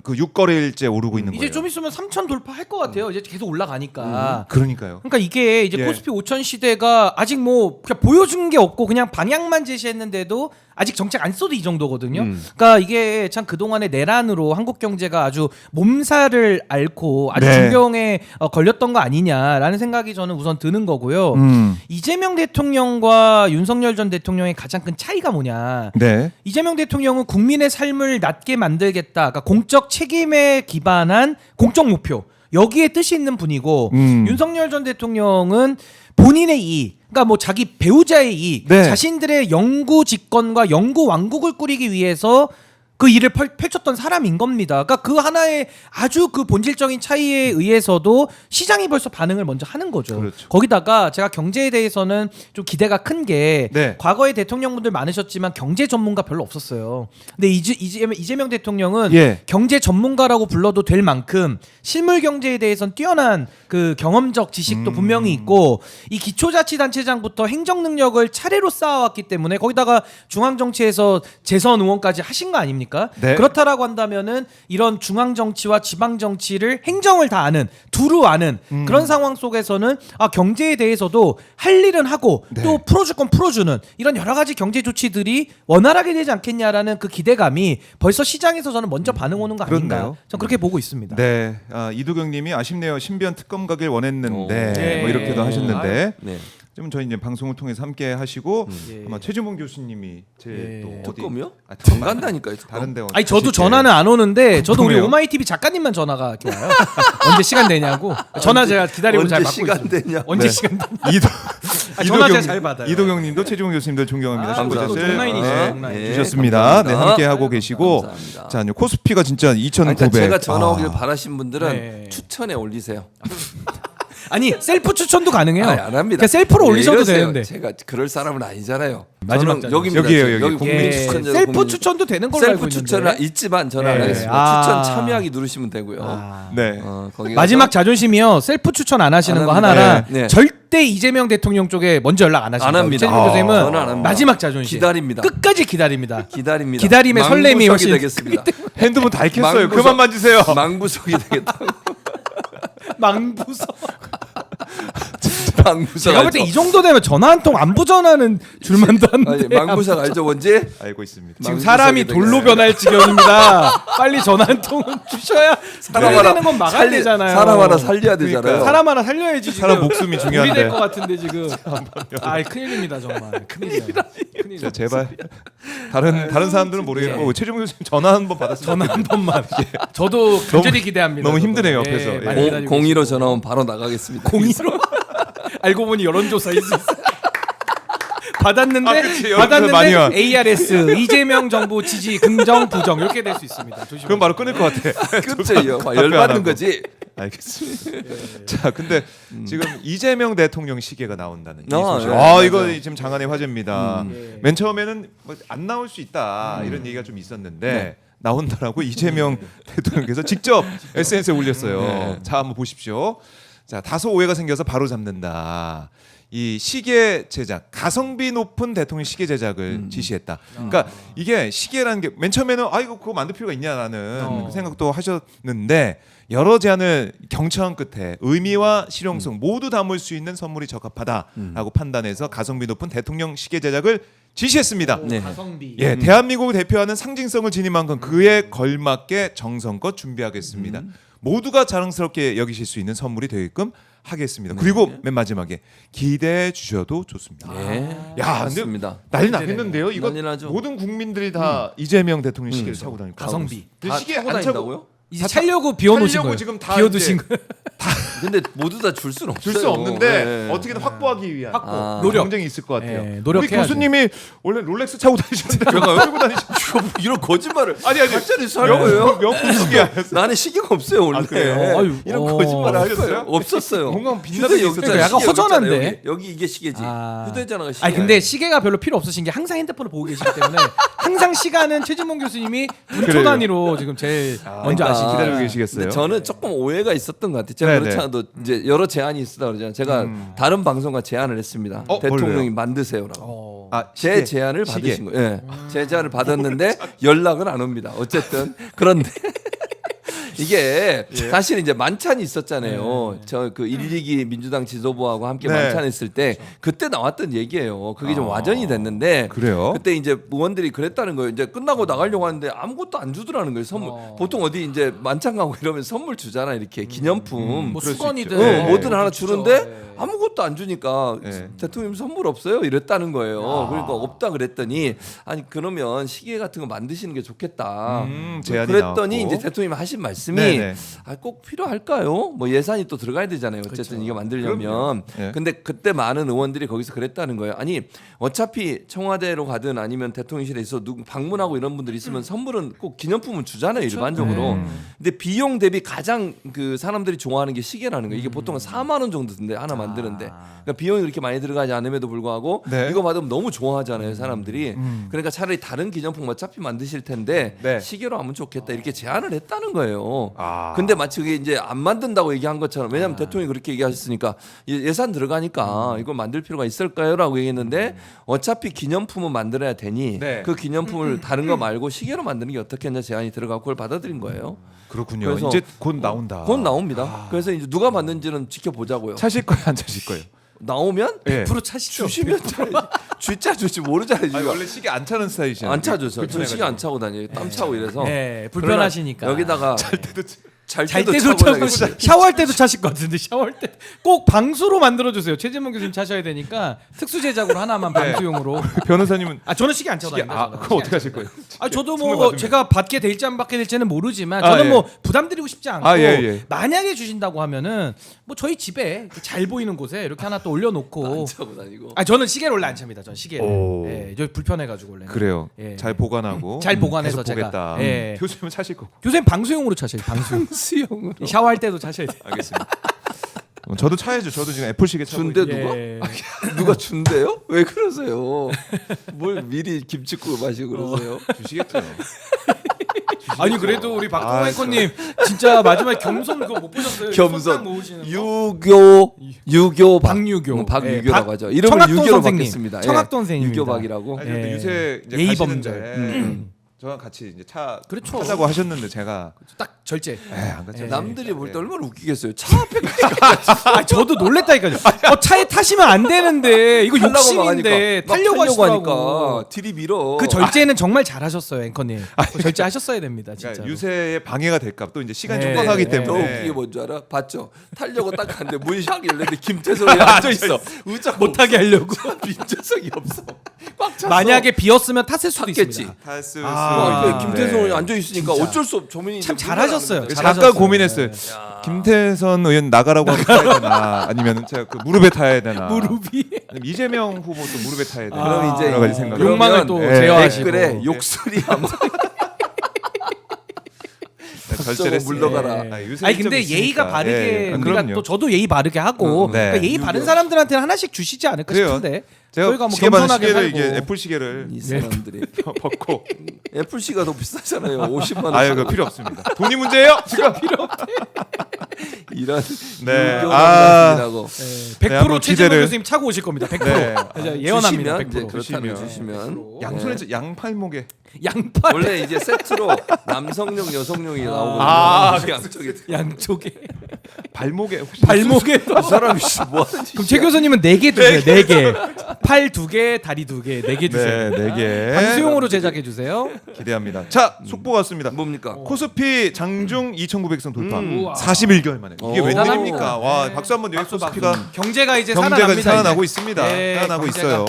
그 6거래일째 오르고 있는 이제 거예요. 좀 있으면 3,000 돌파할 것 같아요. 이제 계속 올라가니까. 그러니까요. 그러니까 이게 이제 예. 코스피 5,000 시대가 아직 뭐 그냥 보여준 게 없고 그냥 방향만 제시했는데도 아직 정책 안 써도 이 정도거든요. 그러니까 이게 참 그동안의 내란으로 한국 경제가 아주 몸살을 앓고 아주 네. 중병에 걸렸던 거 아니냐라는 생각이 저는 우선 드는 거고요. 이재명 대통령과 윤석열 전 대통령의 가장 큰 차이가 뭐냐. 네. 이재명 대통령은 국민의 삶을 낫게 만들겠다. 그러니까 공적 책임에 기반한 공적 목표. 여기에 뜻이 있는 분이고 윤석열 전 대통령은 본인의 이익, 그러니까 뭐 자기 배우자의 이익, 네. 자신들의 영구 집권과 영구 왕국을 꾸리기 위해서 그 일을 펼쳤던 사람인 겁니다. 그러니까 그 하나의 아주 그 본질적인 차이에 의해서도 시장이 벌써 반응을 먼저 하는 거죠. 그렇죠. 거기다가 제가 경제에 대해서는 좀 기대가 큰 게 네. 과거에 대통령분들 많으셨지만 경제 전문가 별로 없었어요. 근데 이재명 대통령은 예. 경제 전문가라고 불러도 될 만큼 실물 경제에 대해서는 뛰어난 그 경험적 지식도 분명히 있고 이 기초자치단체장부터 행정 능력을 차례로 쌓아왔기 때문에 거기다가 중앙정치에서 재선 의원까지 하신 거 아닙니까? 네. 그렇다라고 한다면은 이런 중앙 정치와 지방 정치를 행정을 다 아는 두루 아는 그런 상황 속에서는 경제에 대해서도 할 일은 하고 네. 또 풀어줄 건 풀어주는 이런 여러 가지 경제 조치들이 원활하게 되지 않겠냐라는 그 기대감이 벌써 시장에서 저는 먼저 반응 오는 거 아닌가요? 그렇나요? 전 그렇게 보고 있습니다. 네. 이두경님이 아쉽네요. 신비한 특검 가길 원했는데 네. 뭐 이렇게도 하셨는데 네. 좀 저희 이제 방송을 통해서 함께 하시고 예. 아마 최준봉 교수님이 제 예. 또 어디 특검이요? 아, 안 간다니까요. 특검. 다른데 아니 저도 가실 때. 전화는 안 오는데 저도 우리 궁금해요. 오마이TV 작가님만 전화가 이렇게 와요. 언제 시간 되냐고. 전화 제가 기다리고 잘 언제 받고 시간 있습니다. 되냐? 언제 네. 시간 되냐. 이도경 전화 잘 받아요. 이도경님도 최준봉 교수님들 존경합니다. 감사합니다. 슈퍼챗을 온라인이시죠, 온라인. 주셨습니다. 네, 감사합니다. 함께 하고 계시고 감사합니다. 자 코스피가 진짜 2,900. 그러니까 제가 전화 오길 바라신 분들은 네. 추천에 올리세요. 아니 셀프 추천도 가능해요. 아니, 안 합니다. 그러니까 셀프로 왜 올리셔도 이러세요? 되는데. 제가 그럴 사람은 아니잖아요. 마지막 저는 여기입니다. 여기예요, 여기. 여기 국민 예, 추천자. 셀프 추천도 되는 걸로 알고 셀프 있는데. 추천은 있지만 저는 안 예. 하겠습니다. 아. 추천 참여하기 누르시면 되고요. 네. 거기 마지막 가서 자존심이요. 셀프 추천 안 하시는 안 거 합니다. 하나랑 네. 네. 절대 이재명 대통령 쪽에 먼저 연락 안 하십니다. 안 합니다. 최진봉 교수님은 저는 안 합니다. 마지막 자존심. 기다립니다. 끝까지 기다립니다. 기다립니다. 기다림의 설렘이 망부석이 훨씬 되겠습니다. 핸드폰 다 켰어요. 망부석. 그만 만지세요. 망부석이 되겠다. 망부서. 망부석 제가 볼 때 알죠? 이 정도 되면 전화 한 통 안 부전하는 줄만도 아니, 한데. 망부석 알죠 뭔지? 알고 있습니다. 지금 망부석이 사람이 돌로 되겠어요. 변할 지경입니다. 빨리 전화 한 통은 주셔야 사람 사람 되는 건 막아야 되잖아요. 사람 하나 살려야 되잖아요. 그러니까요. 사람 하나 살려야지 지금. 사람 목숨이 중요한데. 될것 같은데 지금. 아, 큰일입니다 정말. 큰일이다. 자, 제발 다른 사람들은 모르겠고 최준봉 교수님 전화 한번 받았으면 전화 한 번만. 저도 간절히 기대합니다. 너무 저도. 힘드네요, 옆에서. 예. 많이 기다리고 02로 전화 오면 바로 나가겠습니다. 02로 알고 보니 여론조사 있어. 받았는데 아, 그치, 여론조사 많이 와. ARS 이재명 정부 지지 긍정 부정 이렇게 될 수 있습니다. 조심하세요. 그럼 바로 끊을 것 같아. 그렇죠. 답변 안 열받는 하고. 거지. 알겠습니다. 자, 근데 지금 이재명 대통령 시계가 나온다는 이 아, 소식. 네, 이거 맞아요. 지금 장안의 화제입니다. 맨 처음에는 뭐안 나올 수 있다 이런 얘기가 좀 있었는데 나온다라고 이재명 대통령께서 직접 SNS에 올렸어요. 네. 자, 한번 보십시오. 자, 다소 오해가 생겨서 바로 잡는다. 이 시계 제작, 가성비 높은 대통령 시계 제작을 지시했다. 그러니까 이게 시계라는 게 맨 처음에는 이거 그거 만들 필요가 있냐라는 그 생각도 하셨는데 여러 제안을 경청한 끝에 의미와 실용성 모두 담을 수 있는 선물이 적합하다라고 판단해서 가성비 높은 대통령 시계 제작을 지시했습니다. 네. 가성비. 예, 대한민국을 대표하는 상징성을 지닌 만큼 그에 걸맞게 정성껏 준비하겠습니다. 모두가 자랑스럽게 여기실 수 있는 선물이 되게끔 하겠습니다. 그리고 맨 마지막에 기대해 주셔도 좋습니다. 야, 근데 맞습니다. 난리 나겠는데요. 이거 난리 나죠. 모든 국민들이 다 이재명 대통령 시계를 차고 다니고 가성비. 다 시계 차고 안 차고 다닌다고요? 이제 차려고 비워놓으신 차려고 거예요. 지금 다 비워두신 이제 거예요. 근데 모두 다 줄 수는 없어요. 줄 수 없는데 네. 어떻게든 확보하기 위한 노력. 경쟁이 있을 것 같아요. 네, 우리 노력해야죠. 교수님이 원래 롤렉스 차고 다니셨는데 들고 다니시고 이런 거짓말을 아니 가짜리 할 거예요? 명품 시계야. 나는 시계가 없어요 원래. 그래요? 아유, 이런 거짓말을 할 없었어요? 거예요? 없었어요. 뭔가 빛나는 게 휴대 있었잖아요. 여기 약간 시계 여기 허전한데? 있잖아요, 여기 이게 시계지. 아. 휴대전화가 시계. 아니 근데 시계가 별로 필요 없으신 게 항상 핸드폰을 보고 계시기 때문에 항상 시간은 최진봉 교수님이 분초 그래요. 단위로 지금 제일 먼저 그러니까. 아시기 기다리고 때문에. 계시겠어요? 근데 저는 조금 오해가 있었던 것 같아요. 제가 네네. 그렇지 않아도 이제 여러 제안이 있었다 그러잖아요. 제가 다른 방송과 제안을 했습니다. 대통령이 뭘로요? 만드세요라고. 아, 제 시계. 제안을 시계. 받으신 거예요. 예. 제 제안을 받았는데 연락은 안 옵니다. 어쨌든 그런데 이게 사실 이제 만찬이 있었잖아요. 저 그 1, 2기 민주당 지도부하고 함께 네. 만찬했을 때 그때 나왔던 얘기예요. 그게 좀 와전이 됐는데 그래요? 그때 이제 의원들이 그랬다는 거예요. 이제 끝나고 나가려고 하는데 아무것도 안 주더라는 거예요. 선물. 보통 어디 이제 만찬 가고 이러면 선물 주잖아. 이렇게 기념품. 뭐 그럴 수 수건이든 있죠. 네. 뭐든 하나 주죠. 주는데 네. 아무것도 안 주니까 네. 대통령 선물 없어요 이랬다는 거예요. 그러니까 없다 그랬더니 아니 그러면 시계 같은 거 만드시는 게 좋겠다. 제안이 그랬더니 나왔고. 이제 대통령이 하신 말씀이 네네. 아, 꼭 필요할까요? 뭐 예산이 또 들어가야 되잖아요. 어쨌든 이게 만들려면. 네. 근데 그때 많은 의원들이 거기서 그랬다는 거예요. 아니 어차피 청와대로 가든 아니면 대통령실에 있어 누구 방문하고 이런 분들 있으면 선물은 꼭 기념품은 주잖아요. 일반적으로. 근데 비용 대비 가장 그 사람들이 좋아하는 게 시계라는 거예요. 이게 보통 4만 원 정도 든대 하나 만드는데. 그러니까 비용이 그렇게 많이 들어가지 않음에도 불구하고 네. 이거 받으면 너무 좋아하잖아요. 사람들이. 그러니까 차라리 다른 기념품 어차피 만드실 텐데 네. 시계로 하면 좋겠다 이렇게 제안을 했다는 거예요. 아. 근데 마치 그게 이제 안 만든다고 얘기한 것처럼 왜냐하면 대통령이 그렇게 얘기하셨으니까 예산 들어가니까 이걸 만들 필요가 있을까요?라고 얘기했는데 어차피 기념품은 만들어야 되니 네. 그 기념품을 다른 거 말고 시계로 만드는 게 어떻겠냐 제안이 들어가고 그걸 받아들인 거예요. 그렇군요. 그래서 이제 곧 나온다. 곧 나옵니다. 그래서 이제 누가 만든지는 지켜보자고요. 차실 거예요, 안 차실 거예요? 나오면 예. 100% 차시죠. 주시면 줄자 줄지 모르잖아요. 아니, 지금. 원래 시계 안 차는 스타일이시잖아요. 안 차죠. 저 시계 안 차고 다녀요. 땀 차고 이래서. 네, 불편하시니까. 그러나 여기다가 잘 잘 때도 때도 차고 차고 다니고. 샤워할 때도 차실 것 같은데 샤워할 때 꼭 방수로 만들어 주세요. 최진봉 교수님 차셔야 되니까 특수 제작으로 하나만 방수용으로. 변호사님은 아 저는 시계 안 차고 시계 다닙니다. 그거 어떻게 하실 거예요? 아 저도 선물 뭐 받으면. 제가 받게 될지 안 받게 될지는 모르지만 아, 저는 예. 뭐 부담 드리고 싶지 않고 아, 예, 예. 만약에 주신다고 하면은 뭐 저희 집에 잘 보이는 곳에 이렇게 하나 또 올려놓고 안 차고 다니고. 아 저는 시계를 원래 안 찹니다. 전 시계를 오. 예, 저 불편해가지고 원래 그래요. 예. 잘 보관하고 잘 보관해서 계속 제가. 보겠다. 예. 교수님은 차실 거고. 교수님 방수용으로 차셔요. 방수용. 수영으로. 샤워할 때도 차셔야 돼요. 알겠습니다. 저도 차야죠. 저도 지금 애플 시계 차고 준대 있는데. 누가? 예. 누가 준대요? 왜 그러세요? 뭘 미리 김치국 마시고 그러세요? 주시겠죠. 아니 그래도 우리 아, 박동호 앵커님 진짜 마지막에 겸손 그거 못 보셨어요? 겸손. 손딱 모으시는 거? 유교 박유교. 박유교라고 예, 하죠. 이름을 청학동 유교로 선생님. 바뀌었습니다. 청학동 선생님입니다. 유교박이라고. 아니 근데 예. 요새 이제 예의범절. 가시는데 저랑 같이 이제 그렇죠. 차자고 하셨는데 제가 딱 절제. 안 갔죠. 예. 남들이 볼 때 얼마나 웃기겠어요. 차 앞에 아 저도 놀랬다니까요. 차에 타시면 안 되는데 이거 욕심인데 타려고 하시더라고. 하니까 들이밀어. 그 절제는 정말 잘하셨어요, 앵커님. 그 절제하셨어야 됩니다, 진짜. 그러니까 유세에 방해가 될까 또 이제 시간이 네. 촉박하기 네. 더 때문에 웃기게 뭔지 알아? 봤죠? 타려고 딱 갔는데 문이 샥 열렸는데 김태성이 앉아있어. 의자 못하게 하려고. 빈자석이 없어. 꽉 찼어. 만약에 비었으면 탔을 수도 탔겠지. 있습니다. 탈수 아, 네. 김태성이 앉아있으니까 진짜. 어쩔 수 없. 조민이 참 이제 잘하셨어요. 문을 잠깐 잘하셨어요. 고민했어요. 야. 김태선 의원 나가라고 하고 타야 되나 아니면 제가 그 무릎에 타야 되나 무릎이. 아니면 이재명 후보 또 무릎에 타야 되나 그럼 이제 여러 가지 생각. 욕망을 또 예. 제어하시고. 댓글에 욕설이 한 절제를 물러가라. 아, 요새 아니 근데 좀 예의가 있으니까. 바르게 예. 우리가 그럼요. 또 저도 예의 바르게 하고 네. 그러니까 예의 바른 사람들한테는 하나씩 주시지 않을까 그래요. 싶은데 제가 저희가 뭐 시계 받은 겸손하게 시계를 살고 이게 애플 시계를 이 사람들이 벗고 애플 C가 더 비싸잖아요. 50만 원. 아유 그 필요 없습니다. 돈이 문제예요. 지금 필요. 이런 네. 유교라고 100% 네, 한번 최재형 기대를- 교수님 차고 오실 겁니다. 100%. 네. 이제 예언합니다. 주시면, 이제 100%. 그렇다면 주시면. 주시면 양손에 양팔목에 양팔 원래 이제 세트로 남성용 여성용이 나오거든요. 아, 양쪽에 양쪽에 발목에 혹시 발목에 이 사람이 뭐 하는지 그럼 최 교수님은 4개 주세요. 4개. 팔 2개, 다리 2개, 4개 주세요. 네, 4개. 방수용으로 제작해 주세요. 기대합니다. 자, 속보가 왔습니다. 뭡니까? 코스피 장중 2,900선 돌파. 우와. 41개월 만에. 이게 오. 웬일입니까? 네. 와, 박수 한번 드려요. 코스피가 경제가 이제 경제가 살아납니다. 살아나고 이제. 있습니다. 네, 살아나고 경제가. 있어요.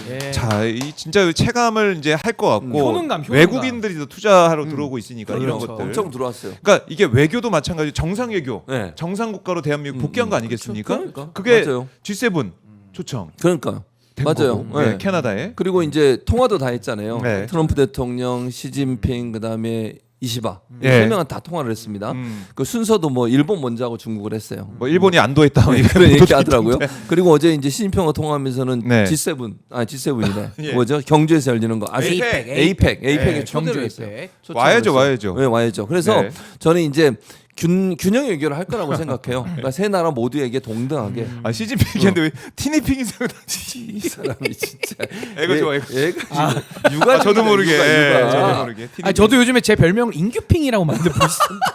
예. 자, 이 진짜 체감을 이제 할 것 같고 효능감. 외국인들이 더 투자하러 들어오고 있으니까 이런 그렇죠. 것들. 엄청 들어왔어요. 그러니까 이게 외교도 마찬가지 정상 외교, 네. 정상 국가로 대한민국 복귀한 거 아니겠습니까? 그러니까. 그게 맞아요. G7 초청. 그러니까 된 맞아요. 거고. 네, 네. 캐나다에. 그리고 이제 통화도 다 했잖아요. 네. 트럼프 대통령, 시진핑 그다음에 이시바 예. 세 명은 다 통화를 했습니다. 음. 그 순서도 뭐 일본 먼저 하고 중국을 했어요. 뭐 일본이 안도했다. 그런 얘기 하더라고요. 그리고 어제 이제 시진핑과 통화하면서는 네. G7이네. 예. 뭐죠? 경주에서 열리는 거. 에이펙. 에이펙에 네, 초대를 경주 했어요. 에이펙. 초청을 와야죠, 했어요. 와야죠. 네, 와야죠. 그래서 네. 저는 이제 균형 외교를 할 거라고 생각해요. 그러니까 세 나라 모두에게 동등하게. 아 시진핑인데 왜 티니핑이 생각나지? 이 사람이 진짜. 애가 좋아, 애가. 애가 육아. 저도 모르게. 예, 저도 육아. 모르게. 아 저도 요즘에 제 별명을 인규핑이라고 만들고 있었는데.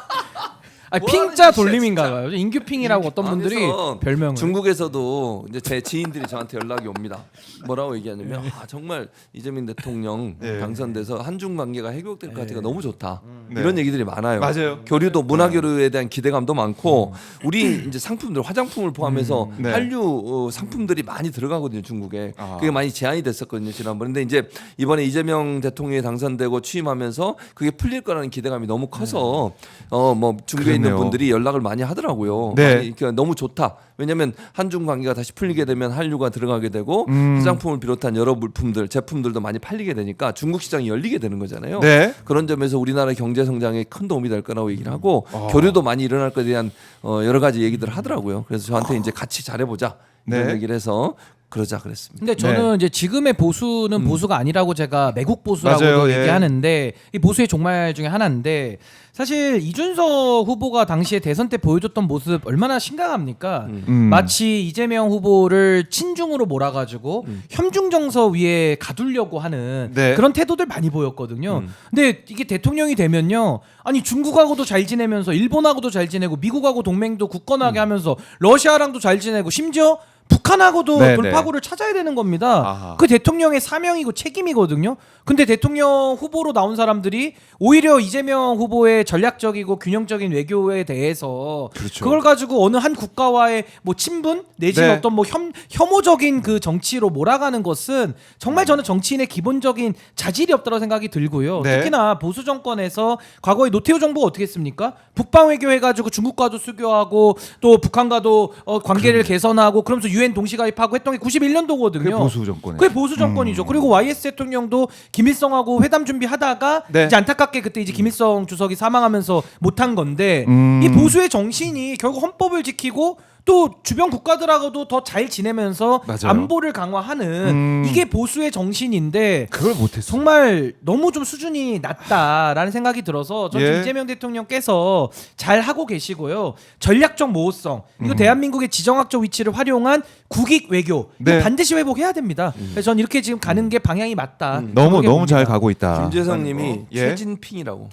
아 뭐 핑자 하는 짓이야, 돌림인가 진짜. 봐요. 인규핑이라고 어떤 분들이 그래서 별명을. 중국에서도 이제 제 지인들이 저한테 연락이 옵니다. 뭐라고 얘기하냐면 아 정말 이재명 대통령 네. 당선돼서 한중 관계가 해결될 것 같으니까 너무 좋다. 네. 이런 얘기들이 많아요. 맞아요. 교류도 문화 교류에 대한 기대감도 많고 우리 이제 상품들 화장품을 포함해서 네. 한류 상품들이 많이 들어가거든요 중국에. 아. 그게 많이 제한이 됐었거든요 지난번에. 근데 이제 이번에 이재명 대통령이 당선되고 취임하면서 그게 풀릴 거라는 기대감이 너무 커서 뭐 중국에 있는 그렇네요. 분들이 연락을 많이 하더라고요. 네. 많이 그러니까 너무 좋다. 왜냐하면 한중 관계가 다시 풀리게 되면 한류가 들어가게 되고 화장품을 비롯한 여러 물품들, 제품들도 많이 팔리게 되니까 중국 시장이 열리게 되는 거잖아요. 네. 그런 점에서 우리나라 경제 성장에 큰 도움이 될 거라고 얘기를 하고 교류도 많이 일어날 것에 대한 여러 가지 얘기들을 하더라고요. 그래서 저한테 이제 같이 잘해보자 이런 네. 얘기를 해서 그러자 그랬습니다. 근데 저는 이제 지금의 보수는 보수가 아니라고 제가 매국 보수라고도 맞아요, 예. 얘기하는데 이 보수의 종말 중에 하나인데 사실 이준석 후보가 당시에 대선 때 보여줬던 모습 얼마나 심각합니까? 마치 이재명 후보를 친중으로 몰아가지고 현중 정서 위에 가두려고 하는 네. 그런 태도들 많이 보였거든요. 근데 이게 대통령이 되면요, 아니 중국하고도 잘 지내면서 일본하고도 잘 지내고 미국하고 동맹도 굳건하게 하면서 러시아랑도 잘 지내고 심지어 북한하고도 네, 돌파구를 찾아야 되는 겁니다. 아하. 그 대통령의 사명이고 책임이거든요. 근데 대통령 후보로 나온 사람들이 오히려 이재명 후보의 전략적이고 균형적인 외교에 대해서 그렇죠. 그걸 가지고 어느 한 국가와의 뭐 친분 내지는 네. 어떤 뭐 혐오적인 그 정치로 몰아가는 것은 정말 저는 정치인의 기본적인 자질이 없다고 생각이 들고요. 네. 특히나 보수 정권에서 과거에 노태우 정부가 어떻게 했습니까? 북방 외교 해가지고 중국과도 수교하고 또 북한과도 관계를 개선하고 그러면서 유엔 동시 가입하고 했던 게 91년도거든요. 그게 보수 정권에. 그게 보수 정권이죠. 그리고 YS 대통령도 김일성하고 회담 준비하다가 네. 이제 안타깝게 그때 이제 김일성 주석이 사망하면서 못한 건데 이 보수의 정신이 결국 헌법을 지키고 또 주변 국가들하고도 더 잘 지내면서 맞아요. 안보를 강화하는 이게 보수의 정신인데 그걸 못했어. 정말 너무 좀 수준이 낮다라는 생각이 들어서 저는 예. 이재명 대통령께서 잘 하고 계시고요. 전략적 모호성 이거 대한민국의 지정학적 위치를 활용한 국익 외교 네. 이거 반드시 회복해야 됩니다. 그래서 저는 이렇게 지금 가는 게 방향이 맞다. 너무 그렇게 너무 잘 봅니다. 가고 있다. 김재성님이 예. 최진핑이라고.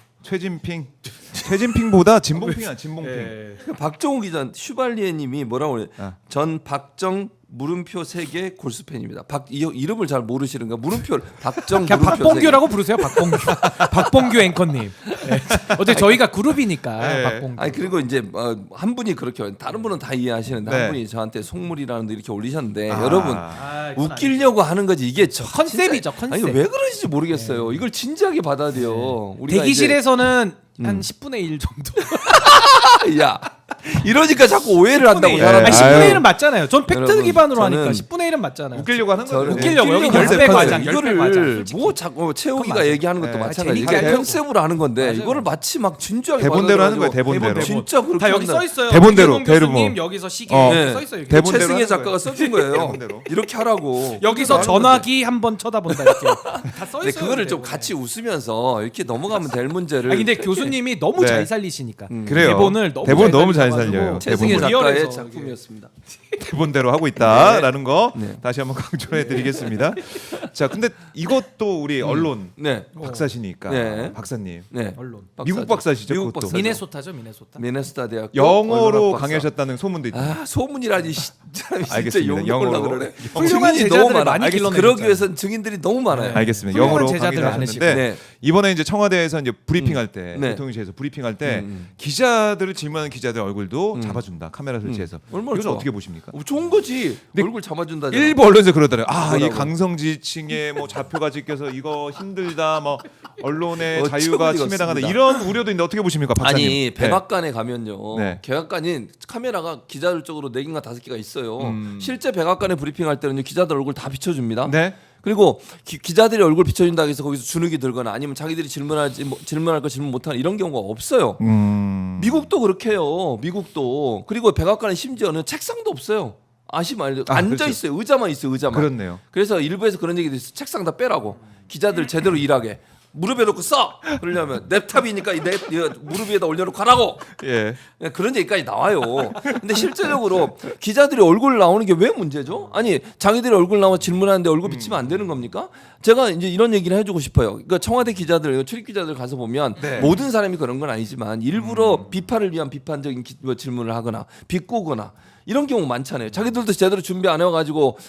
최진핑보다 진봉핑이야, 진봉핑. 박정우 기자 슈발리에님이 뭐라고 그래? 아. 전 박정 물음표 3개 골수 팬입니다. 이름을 잘 모르시는가? 물음표 박정 그냥 물음표 박봉규라고 부르세요. 박봉규. 박봉규 앵커님. 네. 어제 저희가 그룹이니까 네. 박봉규. 아니 그리고 이제 한 분이 그렇게 다른 분은 다 이해하시는데 네. 한 분이 저한테 속물이라는 데 이렇게 올리셨는데 아. 여러분 이건 웃기려고 하는 거지 이게 컨셉이죠, 진짜- 컨셉. 아니 왜 그러는지 모르겠어요. 이걸 진지하게 받아야 돼요. 우리가 대기실에서는 한 10분의 1 정도. 이제- 야 이러니까 자꾸 오해를 한다고 10분의 1. 사람이. 아니, 10분의 1은 맞잖아요. 전 팩트 여러분, 기반으로 저는 하니까 10분의 1은 맞잖아요. 웃기려고 하는 거예요. 웃기려고. 여기 컨셉, 10배 컨셉. 과장, 10배 과장, 이거를 솔직히. 뭐 자꾸 채우기가 맞아. 얘기하는 것도 네. 마찬가지. 재밌게 이게 하려고. 컨셉으로 하는 건데 맞아요. 이거를 마치 막 진지하게 대본대로 하는 거예요, 받아들여가지고 대본대로. 진짜 그렇게 다 여기 한다. 써 있어요. 대본대로, 이재동 대로 교수님 뭐. 여기서 시계 네. 써 있어요. 여기. 대본대로 최승혜 하는 작가가 거예요. 써준 거예요. 대본대로. 이렇게 하라고. 여기서 그렇게 하는 건데. 전화기 한번 쳐다본다 이렇게 다 써 근데 있어요. 그거를 좀 대본에. 같이 웃으면서 이렇게 넘어가면 될 문제를. 아니 근데 이렇게- 교수님이 너무 네. 잘 살리시니까 그래요. 대본을 너무 대본 잘 너무 잘 살려요. 최승혜 대본대로. 작가의 리얼해서 작품이었습니다. 대본대로 하고 있다라는 거 네. 다시 한번 강조해드리겠습니다. 자, 근데 이것도 우리 언론 네. 박사시니까 네. 박사님 네. 언론. 미국 박사시죠? 미국 그것도. 박사죠. 미네소타죠, 미네소타. 미네소타 대학교 영어로 언론학 박사. 강의하셨다는 소문도 있다. 아 소문이라니 사람이 진짜 알겠습니다. 욕먹으려 영어로. 그러네. 훌륭한 증인이 제자들을 너무 많아. 많이 알겠습니다. 길러내셨잖아요. 그러기 위해선 증인들이 너무 많아요. 알겠습니다. 훌륭한 영어로 제자들 강의를 많으시고. 하셨는데 네. 이번에 이제 청와대에서 이제 브리핑할 때 네. 대통령실에서 브리핑할 때 기자들을 질문하는 기자들 얼굴도 잡아준다. 카메라 설치해서. 얼마나 이건 좋아. 어떻게 보십니까? 좋은 거지. 근데 얼굴 잡아준다. 일부 언론에서 그러더래요. 아, 이 뭐라고? 강성지층의 뭐 좌표가 찍혀서 이거 힘들다. 뭐 언론의 어처구니가 자유가 침해당한다. 없습니다. 이런 우려도 있는데 어떻게 보십니까, 박사님? 아니 백악관에 가면요. 네. 백악관이 카메라가 기자들 쪽으로 4개인가 5개가 있어요. 실제 백악관에 브리핑할 때는 기자들 얼굴 다 비춰줍니다. 네. 그리고 기자들이 얼굴 비춰준다고 해서 거기서 주눅이 들거나 아니면 자기들이 질문할 거 질문 못하는 이런 경우가 없어요. 미국도 그렇게 해요. 미국도. 그리고 백악관은 심지어는 책상도 없어요. 아시면 알죠? 아, 앉아 그렇죠. 있어요. 의자만 있어요. 의자만. 그렇네요. 그래서 일부에서 그런 얘기도 있어. 책상 다 빼라고. 기자들 제대로 일하게. 무릎에 놓고 써. 그러려면 랩탑이니까 이 무릎 위에다 올려놓고 하라고. 예. 그런 얘기까지 나와요. 근데 실제적으로 기자들이 얼굴 나오는 게 왜 문제죠? 아니 자기들이 얼굴 나와 질문하는데 얼굴 비치면 안 되는 겁니까? 제가 이제 이런 얘기를 해주고 싶어요. 그러니까 청와대 기자들, 출입 기자들 가서 보면 네. 모든 사람이 그런 건 아니지만 일부러 비판을 위한 비판적인 질문을 하거나 비꼬거나 이런 경우 많잖아요. 자기들도 제대로 준비 안 해가지고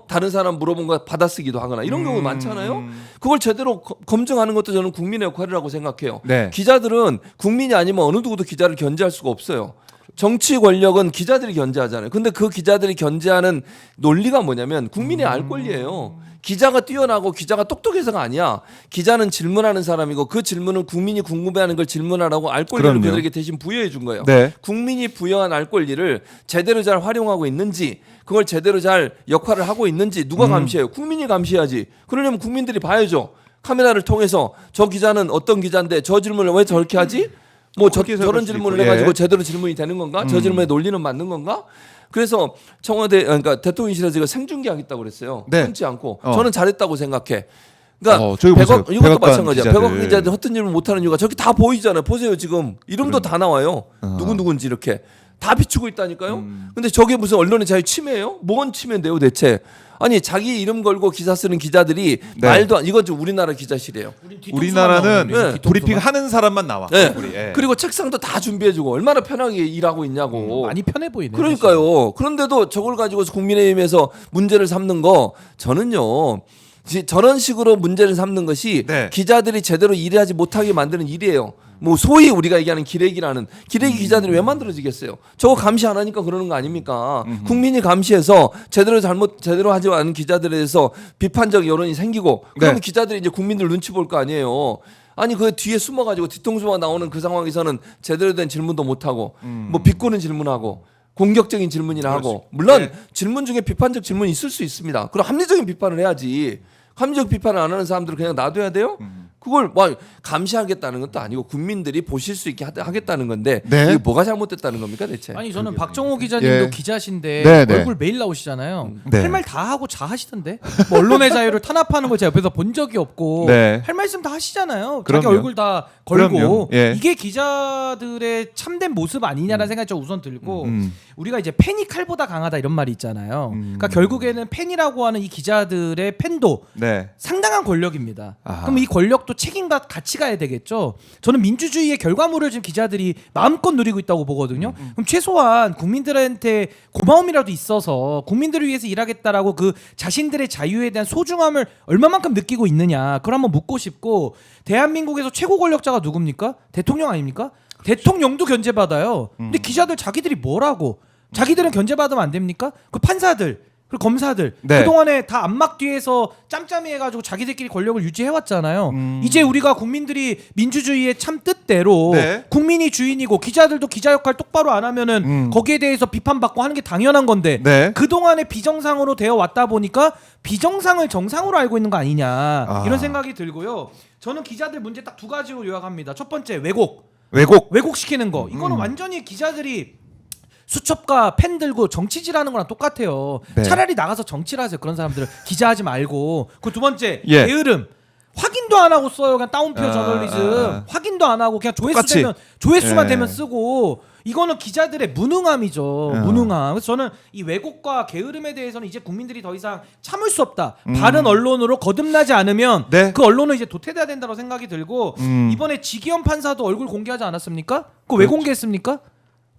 다른 사람 물어본 거 받아쓰기도 하거나 이런 경우 많잖아요. 그걸 제대로 검증하는 것도 저는 국민의 역할이라고 생각해요. 네. 기자들은 국민이 아니면 어느 누구도 기자를 견제할 수가 없어요. 정치 권력은 기자들이 견제하잖아요. 근데 그 기자들이 견제하는 논리가 뭐냐면 국민의 알 권리예요. 기자가 뛰어나고 기자가 똑똑해서가 아니야. 기자는 질문하는 사람이고 그 질문은 국민이 궁금해하는 걸 질문하라고 알 권리를 그럼요. 그들에게 대신 부여해 준 거예요. 네. 국민이 부여한 알 권리를 제대로 잘 활용하고 있는지 그걸 제대로 잘 역할을 하고 있는지 누가 감시해요? 국민이 감시해야지. 그러려면 국민들이 봐야죠. 카메라를 통해서 저 기자는 어떤 기자인데 저 질문을 왜 저렇게 하지? 뭐 그렇게 해석할 저런 수 질문을 있고, 해가지고 예. 제대로 질문이 되는 건가? 저 질문의 논리는 맞는 건가? 그래서 청와대 그러니까 대통령실에서 제가 생중계하겠다고 그랬어요. 네. 끊지 않고 어. 저는 잘했다고 생각해. 그러니까 저기 보세요. 이것도 백악관 마찬가지야. 기자들. 백악관 기자들 허튼 질문 못하는 이유가 저기 다 보이잖아요. 보세요 지금 이름도 다 나와요. 누군지 이렇게 다 비추고 있다니까요. 근데 저게 무슨 언론의 자유 침해예요? 뭔 침해인데요 대체? 아니 자기 이름 걸고 기사 쓰는 기자들이 네. 말도 안 이건 좀 우리나라 기자실이에요. 우리나라는 네. 브리핑 하는 사람만 나와. 네. 얼굴이. 예. 그리고 책상도 다 준비해주고 얼마나 편하게 일하고 있냐고. 많이 편해 보이네. 그러니까요. 그런데도 저걸 가지고서 국민의힘에서 문제를 삼는 거 저는요. 저런 식으로 문제를 삼는 것이 네. 기자들이 제대로 일하지 못하게 만드는 일이에요. 뭐 소위 우리가 얘기하는 기레기라는 기레기 기자들이 왜 만들어지겠어요? 저거 감시 안 하니까 그러는 거 아닙니까? 국민이 감시해서 제대로 하지 않은 기자들에 대해서 비판적 여론이 생기고 그러면 네. 기자들이 이제 국민들 눈치 볼 거 아니에요. 아니 그 뒤에 숨어가지고 뒤통수가 나오는 그 상황에서는 제대로 된 질문도 못 하고 뭐 비꼬는 질문하고. 공격적인 질문이나 하고 물론 네. 질문 중에 비판적 질문이 있을 수 있습니다. 그럼 합리적인 비판을 해야지. 합리적 비판을 안 하는 사람들을 그냥 놔둬야 돼요? 그걸 뭐 감시하겠다는 것도 아니고 국민들이 보실 수 있게 하겠다는 건데 네. 이게 뭐가 잘못됐다는 겁니까 대체? 아니 저는 박정호 기자님도 예. 기자신데 네, 네. 얼굴 매일 나오시잖아요. 네. 할 말 다 하고 자하시던데. 뭐 언론의 자유를 탄압하는 걸 제가 옆에서 본 적이 없고 네. 할 말씀 다 하시잖아요. 그럼요. 자기 얼굴 다 걸고 그럼요. 예. 이게 기자들의 참된 모습 아니냐라는 생각이 좀 우선 들고 우리가 이제 팬이 칼보다 강하다 이런 말이 있잖아요. 그러니까 결국에는 팬이라고 하는 이 기자들의 팬도 네. 상당한 권력입니다. 아하. 그럼 이 권력도 책임과 같이 가야 되겠죠. 저는 민주주의의 결과물을 지금 기자들이 마음껏 누리고 있다고 보거든요. 그럼 최소한 국민들한테 고마움이라도 있어서 국민들을 위해서 일하겠다라고 그 자신들의 자유에 대한 소중함을 얼마만큼 느끼고 있느냐 그걸 한번 묻고 싶고 대한민국에서 최고 권력자가 누굽니까? 대통령 아닙니까? 대통령도 견제받아요. 근데 기자들 자기들이 뭐라고 자기들은 견제받으면 안 됩니까? 그 판사들 그리고 검사들 네. 그동안에 다 안막 뒤에서 짬짬이 해가지고 자기들끼리 권력을 유지해왔잖아요. 이제 우리가 국민들이 민주주의의 참 뜻대로 네. 국민이 주인이고 기자들도 기자 역할 똑바로 안 하면은 거기에 대해서 비판받고 하는 게 당연한 건데 네. 그동안에 비정상으로 되어 왔다 보니까 비정상을 정상으로 알고 있는 거 아니냐 이런 생각이 들고요. 저는 기자들 문제 딱 두 가지로 요약합니다. 첫 번째 왜곡시키는 거. 이거는 완전히 기자들이 수첩과 펜 들고 정치질하는 거랑 똑같아요. 네. 차라리 나가서 정치를 하세요. 그런 사람들은 기자하지 말고. 그 두 번째 예. 게으름. 확인도 안 하고 써요. 그냥 다운표 저널리즘. 확인도 안 하고 그냥 똑같이. 조회수만 예. 되면 쓰고 이거는 기자들의 무능함이죠. 야. 무능함. 그래서 저는 이 왜곡과 게으름에 대해서는 이제 국민들이 더 이상 참을 수 없다. 바른 언론으로 거듭나지 않으면 네. 그 언론은 이제 도태돼야 된다고 생각이 들고 이번에 지기현 판사도 얼굴 공개하지 않았습니까? 그거 왜 공개했습니까?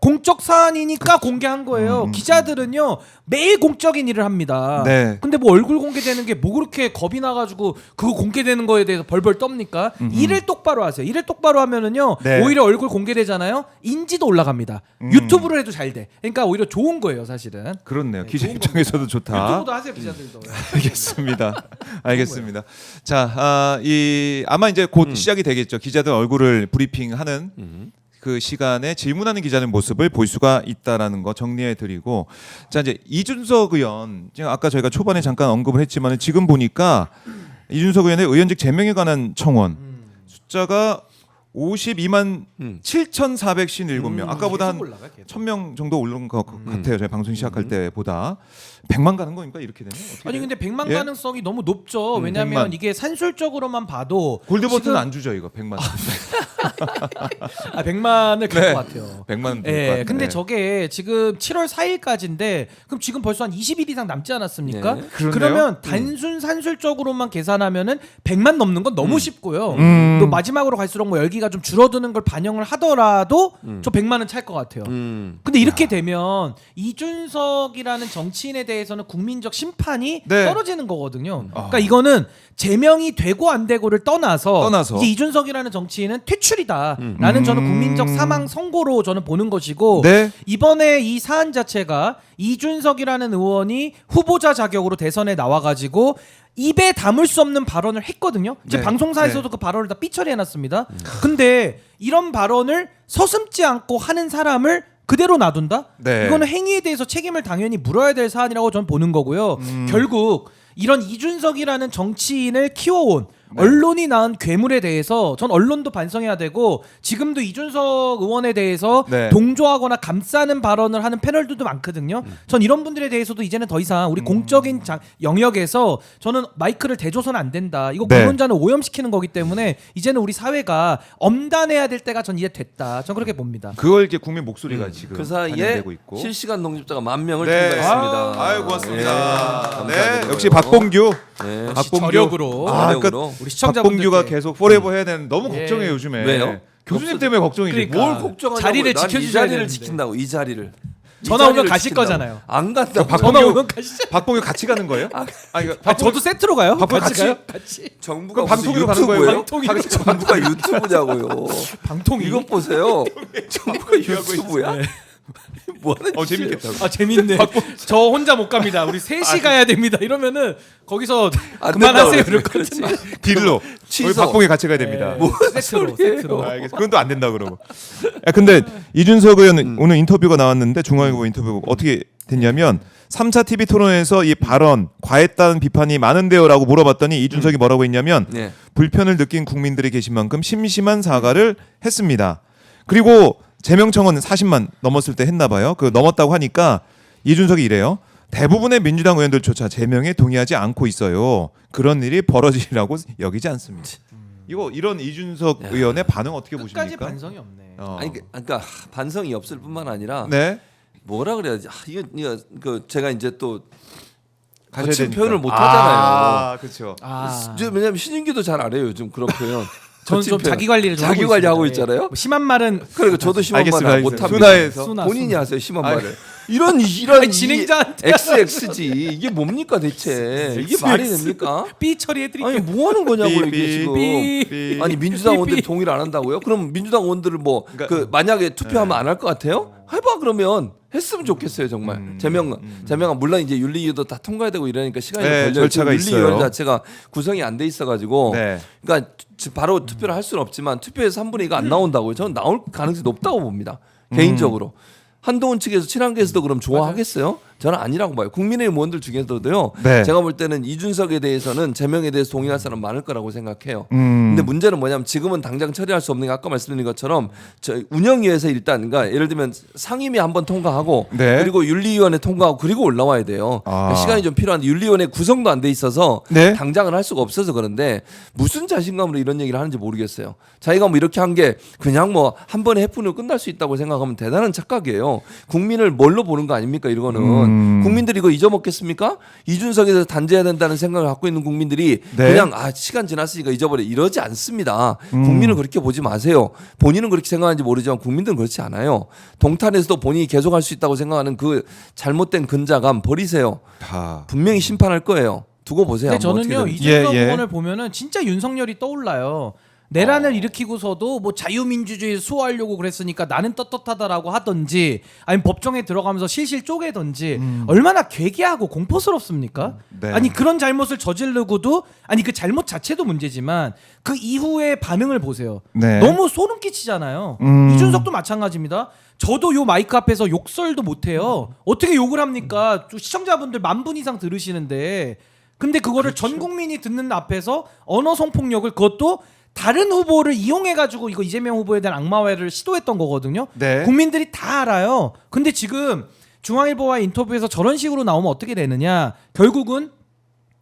공적 사안이니까 공개한 거예요. 기자들은요 매일 공적인 일을 합니다. 네. 근데 뭐 얼굴 공개되는 게 뭐 그렇게 겁이 나가지고 그거 공개되는 거에 대해서 벌벌 떱니까? 일을 똑바로 하세요. 일을 똑바로 하면은요 네. 오히려 얼굴 공개되잖아요. 인지도 올라갑니다. 유튜브로 해도 잘 돼. 그러니까 오히려 좋은 거예요, 사실은. 그렇네요. 기자 좋은 입장에서도 좋다. 유튜브도 하세요, 기자들도. 알겠습니다. 알겠습니다. 자, 아마 이제 곧 시작이 되겠죠. 기자들 얼굴을 브리핑하는 그 시간에 질문하는 기자의 모습을 볼 수가 있다라는 거 정리해 드리고, 자 이제 이준석 의원, 지금 아까 저희가 초반에 잠깐 언급을 했지만 지금 보니까 이준석 의원의 의원직 제명에 관한 청원 숫자가 52만 7,457명. 아까보다 한 계속 올라가요, 계속. 1,000명 정도 오른 것 같아요. 저희 방송 시작할 때보다 100만 가는 거니까 이렇게 되면 어떻게 아니 돼요? 근데 100만 예? 가능성이 너무 높죠. 왜냐하면 100만. 이게 산술적으로만 봐도 골드 버튼 지금- 안 주죠 이거 100만. 100만을 갈 네. 것 같아요. 100만. 예, 근데 저게 지금 7월 4일까지인데 그럼 지금 벌써 한 20일 이상 남지 않았습니까? 네. 그러네요. 그러면 단순 산술적으로만 계산하면은 100만 넘는 건 너무 쉽고요. 또 마지막으로 갈수록 뭐 열기가 좀 줄어드는 걸 반영을 하더라도 저 100만은 찰 것 같아요. 근데 이렇게 되면 이준석이라는 정치인에 대해서는 국민적 심판이 네. 떨어지는 거거든요. 그러니까 이거는 제명이 되고 안 되고를 떠나서 이제 이준석이라는 정치인은 퇴출이다라는 저는 국민적 사망 선고로 저는 보는 것이고 네. 이번에 이 사안 자체가 이준석이라는 의원이 후보자 자격으로 대선에 나와가지고 입에 담을 수 없는 발언을 했거든요. 이제 네. 방송사에서도 그 발언을 다 삐처리해놨습니다. 근데 이런 발언을 서슴지 않고 하는 사람을 그대로 놔둔다? 네. 이거는 행위에 대해서 책임을 당연히 물어야 될 사안이라고 저는 보는 거고요. 결국 이런 이준석이라는 정치인을 키워온 언론이 낳은 괴물에 대해서 전 언론도 반성해야 되고 지금도 이준석 의원에 대해서 네. 동조하거나 감싸는 발언을 하는 패널들도 많거든요. 전 이런 분들에 대해서도 이제는 더 이상 우리 공적인 영역에서 저는 마이크를 대줘서는 안 된다. 이거 네. 공론자는 오염시키는 거기 때문에 이제는 우리 사회가 엄단해야 될 때가 전 이제 됐다. 전 그렇게 봅니다. 그걸 이제 국민 목소리가 지금 그 사이에 반영되고 있고. 실시간 농집자가 10,000명을 네. 통과했습니다. 아유 고맙습니다. 네, 네, 감사드려요. 역시 박봉규. 네. 역시 저력으로. 저력으로. 우리 시청자분들께 박봉규가 계속 포레버 해야 되는 너무 예. 걱정해요 요즘에. 왜요? 교수님 때문에 걱정이지. 그러니까. 뭘 뭘 걱정하냐고. 자리를 난 이 지켜주셔야 자리를 되는데. 지킨다고. 이 자리를. 이 전화 오면 자리를 가실 지킨다고. 거잖아요. 안 간다고. 박봉규- 전화 오면 가시죠. 박봉규 같이 가는 거예요? 아 이거 아, 저도 세트로 가요? 박봉규 같이? 가요? 같이. 정부가 그럼 무슨 방통위로 가는 거예요? 유튜브예요? 방통위로. 정부가 유튜브냐고요. 방통위. 이것 보세요. 정부가 유튜브야? 뭐 하는 재밌겠다. 아 재밌네. 저 혼자 못 갑니다. 우리 셋이 가야 됩니다. 이러면은 거기서 안 그만하세요. 된다고 이럴 그래. 것 같은데. 딜로. 취소. 우리 박봉규 같이 가야 됩니다. 세트로 세트로. 알겠어. 그건 또 안 된다 그러고. 야, 근데 이준석 의원 오늘 인터뷰가 나왔는데 중앙일보 인터뷰 어떻게 됐냐면 3차 TV 토론에서 이 발언 과했다는 비판이 많은데요라고 물어봤더니 이준석이 뭐라고 했냐면 네. 불편을 느낀 국민들이 계신 만큼 심심한 사과를 했습니다. 그리고 제명 청원은 40만 넘었을 때 했나 봐요. 그 넘었다고 하니까 이준석이 이래요. 대부분의 민주당 의원들조차 제명에 동의하지 않고 있어요. 그런 일이 벌어지리라고 여기지 않습니다. 이런 이준석 의원의 반응 어떻게 끝까지 보십니까? 반성이 없네. 아니 그러니까 반성이 없을 뿐만 아니라 네. 뭐라 그래야지? 이거 그 제가 이제 또 가셔야 거친 되니까. 표현을 못 하잖아요. 아, 그렇죠. 아, 왜냐면 신인기도 잘 안 해요 요즘 그런 표현. 저는 좀 거친 표현. 자기 관리를 좀 자기 하고 관리하고 있습니다. 있잖아요. 뭐 심한 말은 그러니까 저도 심한 알겠습니다, 말을 못 알겠습니다. 합니다. 순화해서. 본인이 하세요 심한 아니, 말을. 이런 아니, 진행자한테 XX지 이게 뭡니까 대체 이게 말이 됩니까? 삐 처리해드릴게요. 아니 뭐 하는 거냐고 삐, 이게 삐, 지금. 삐. 아니 민주당 삐, 의원들이 삐. 동의를 안 한다고요? 그럼 민주당 의원들을 뭐 그 그러니까- 만약에 투표하면 안 할 것 같아요? 해봐 그러면 했으면 좋겠어요 정말. 제명은 물론 이제 윤리위도 다 통과해야 되고 이러니까 시간이 네, 걸려요. 절차가 윤리위원 있어요. 자체가 구성이 안 돼 있어가지고 네. 그러니까 바로 투표를 할 수는 없지만 투표에서 3분의 2가 안 나온다고요. 저는 나올 가능성이 높다고 봅니다. 개인적으로. 한동훈 측에서 친한계에서도 그럼 좋아하겠어요? 저는 아니라고 봐요. 국민의힘 의원들 중에서도요. 네. 제가 볼 때는 이준석에 대해서는 제명에 대해서 동의할 사람 많을 거라고 생각해요. 근데 문제는 뭐냐면 지금은 당장 처리할 수 없는 게 아까 말씀드린 것처럼 운영위에서 일단 그러니까 예를 들면 상임위 한번 통과하고 네. 그리고 윤리위원회 통과하고 그리고 올라와야 돼요. 그러니까 시간이 좀 필요한데 윤리위원회 구성도 안 돼 있어서 네. 당장은 할 수가 없어서 그런데 무슨 자신감으로 이런 얘기를 하는지 모르겠어요. 자기가 뭐 이렇게 한 게 그냥 뭐 한 번에 해프닝으로 끝날 수 있다고 생각하면 대단한 착각이에요. 국민을 뭘로 보는 거 아닙니까 이거는. 국민들이 이거 잊어먹겠습니까? 이준석에 대해서 단죄해야 된다는 생각을 갖고 있는 국민들이 네. 그냥 시간 지났으니까 잊어버려 이러지 않습니다. 국민은 그렇게 보지 마세요. 본인은 그렇게 생각하는지 모르지만 국민들은 그렇지 않아요. 동탄에서도 본인이 계속할 수 있다고 생각하는 그 잘못된 근자감 버리세요. 다. 분명히 심판할 거예요. 두고 보세요. 근데 한번 저는요 어떻게 되는지. 이준석 예, 예. 의원을 보면은 진짜 윤석열이 떠올라요. 내란을 일으키고서도 뭐 자유민주주의 수호하려고 그랬으니까 나는 떳떳하다라고 하던지 아니면 법정에 들어가면서 실실 쪼개던지 얼마나 괴괴하고 공포스럽습니까? 네. 아니 그런 잘못을 저지르고도 아니 그 잘못 자체도 문제지만 그 이후의 반응을 보세요. 네. 너무 소름 끼치잖아요. 이준석도 마찬가지입니다. 저도 요 마이크 앞에서 욕설도 못해요. 어떻게 욕을 합니까? 시청자분들 10,000분 이상 들으시는데 근데 그거를 전 국민이 듣는 앞에서 언어 성폭력을 그것도 다른 후보를 이용해가지고 이거 이재명 후보에 대한 악마화를 시도했던 거거든요. 네. 국민들이 다 알아요. 근데 지금 중앙일보와 인터뷰에서 저런 식으로 나오면 어떻게 되느냐? 결국은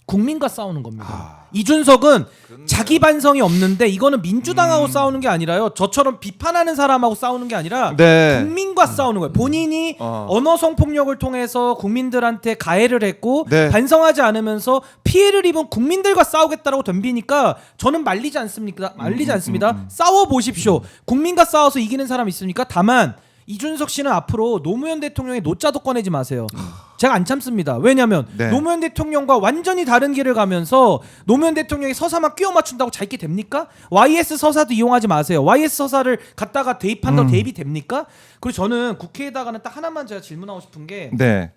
국민과 싸우는 겁니다. 이준석은 자기 반성이 없는데 이거는 민주당하고 싸우는 게 아니라요. 저처럼 비판하는 사람하고 싸우는 게 아니라 네. 국민과 싸우는 거예요. 본인이 언어 성폭력을 통해서 국민들한테 가해를 했고 네. 반성하지 않으면서 피해를 입은 국민들과 싸우겠다라고 덤비니까 저는 말리지 않습니다. 싸워 보십시오. 국민과 싸워서 이기는 사람 있습니까? 다만 이준석 씨는 앞으로 노무현 대통령의 노짜도 꺼내지 마세요. 제가 안 참습니다. 왜냐하면 네. 노무현 대통령과 완전히 다른 길을 가면서 노무현 대통령이 서사만 끼워 맞춘다고 잘 게 됩니까? YS 서사도 이용하지 마세요. YS 서사를 갖다가 대입한다고 대입이 됩니까? 그리고 저는 국회에다가는 딱 하나만 제가 질문하고 싶은 게 네.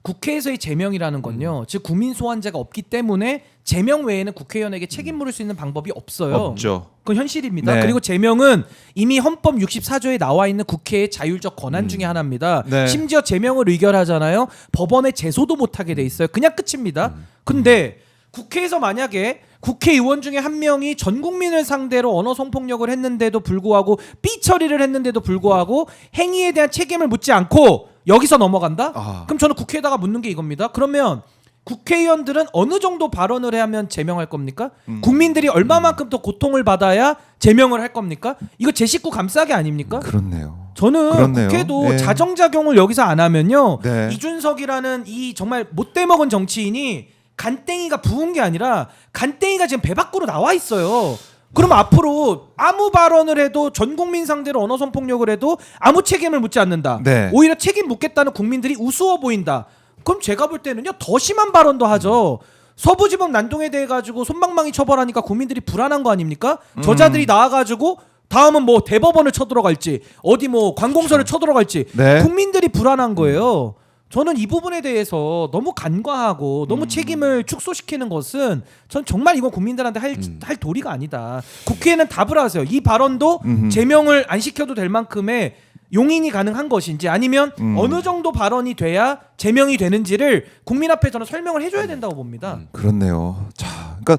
국회에서의 제명이라는 건요. 즉 국민 소환제가 없기 때문에 제명 외에는 국회의원에게 책임 물을 수 있는 방법이 없어요. 없죠. 그건 현실입니다. 네. 그리고 제명은 이미 헌법 64조에 나와 있는 국회의 자율적 권한 중에 하나입니다. 네. 심지어 제명을 의결하잖아요. 법원에 제소도 못하게 돼 있어요. 그냥 끝입니다. 근데 국회에서 만약에 국회의원 중에 한 명이 전 국민을 상대로 언어 성폭력을 했는데도 불구하고 삐처리를 했는데도 불구하고 행위에 대한 책임을 묻지 않고 여기서 넘어간다? 그럼 저는 국회에다가 묻는 게 이겁니다. 그러면 국회의원들은 어느 정도 발언을 하면 제명할 겁니까? 국민들이 얼마만큼 더 고통을 받아야 제명을 할 겁니까? 이거 제 식구 감싸기 아닙니까? 그렇네요. 저는 그렇네요. 국회도 예. 자정작용을 여기서 안 하면요. 네. 이준석이라는 이 정말 못돼먹은 정치인이 간땡이가 부은 게 아니라 간땡이가 지금 배 밖으로 나와 있어요. 그럼 앞으로 아무 발언을 해도 전 국민 상대로 언어 성폭력을 해도 아무 책임을 묻지 않는다. 네. 오히려 책임 묻겠다는 국민들이 우스워 보인다. 그럼 제가 볼 때는요 더 심한 발언도 하죠. 서부지법 난동에 대해 가지고 솜방망이 처벌하니까 국민들이 불안한 거 아닙니까? 저자들이 나와가지고 다음은 뭐 대법원을 쳐들어갈지 어디 뭐 관공서를 쳐들어갈지 네. 국민들이 불안한 거예요. 저는 이 부분에 대해서 너무 간과하고 너무 책임을 축소시키는 것은 전 정말 이건 국민들한테 할 도리가 아니다. 국회에는 답을 하세요. 이 발언도 제명을 안 시켜도 될 만큼의 용인이 가능한 것인지 아니면 어느 정도 발언이 돼야 제명이 되는지를 국민 앞에 저는 설명을 해줘야 된다고 봅니다. 그렇네요. 자, 그러니까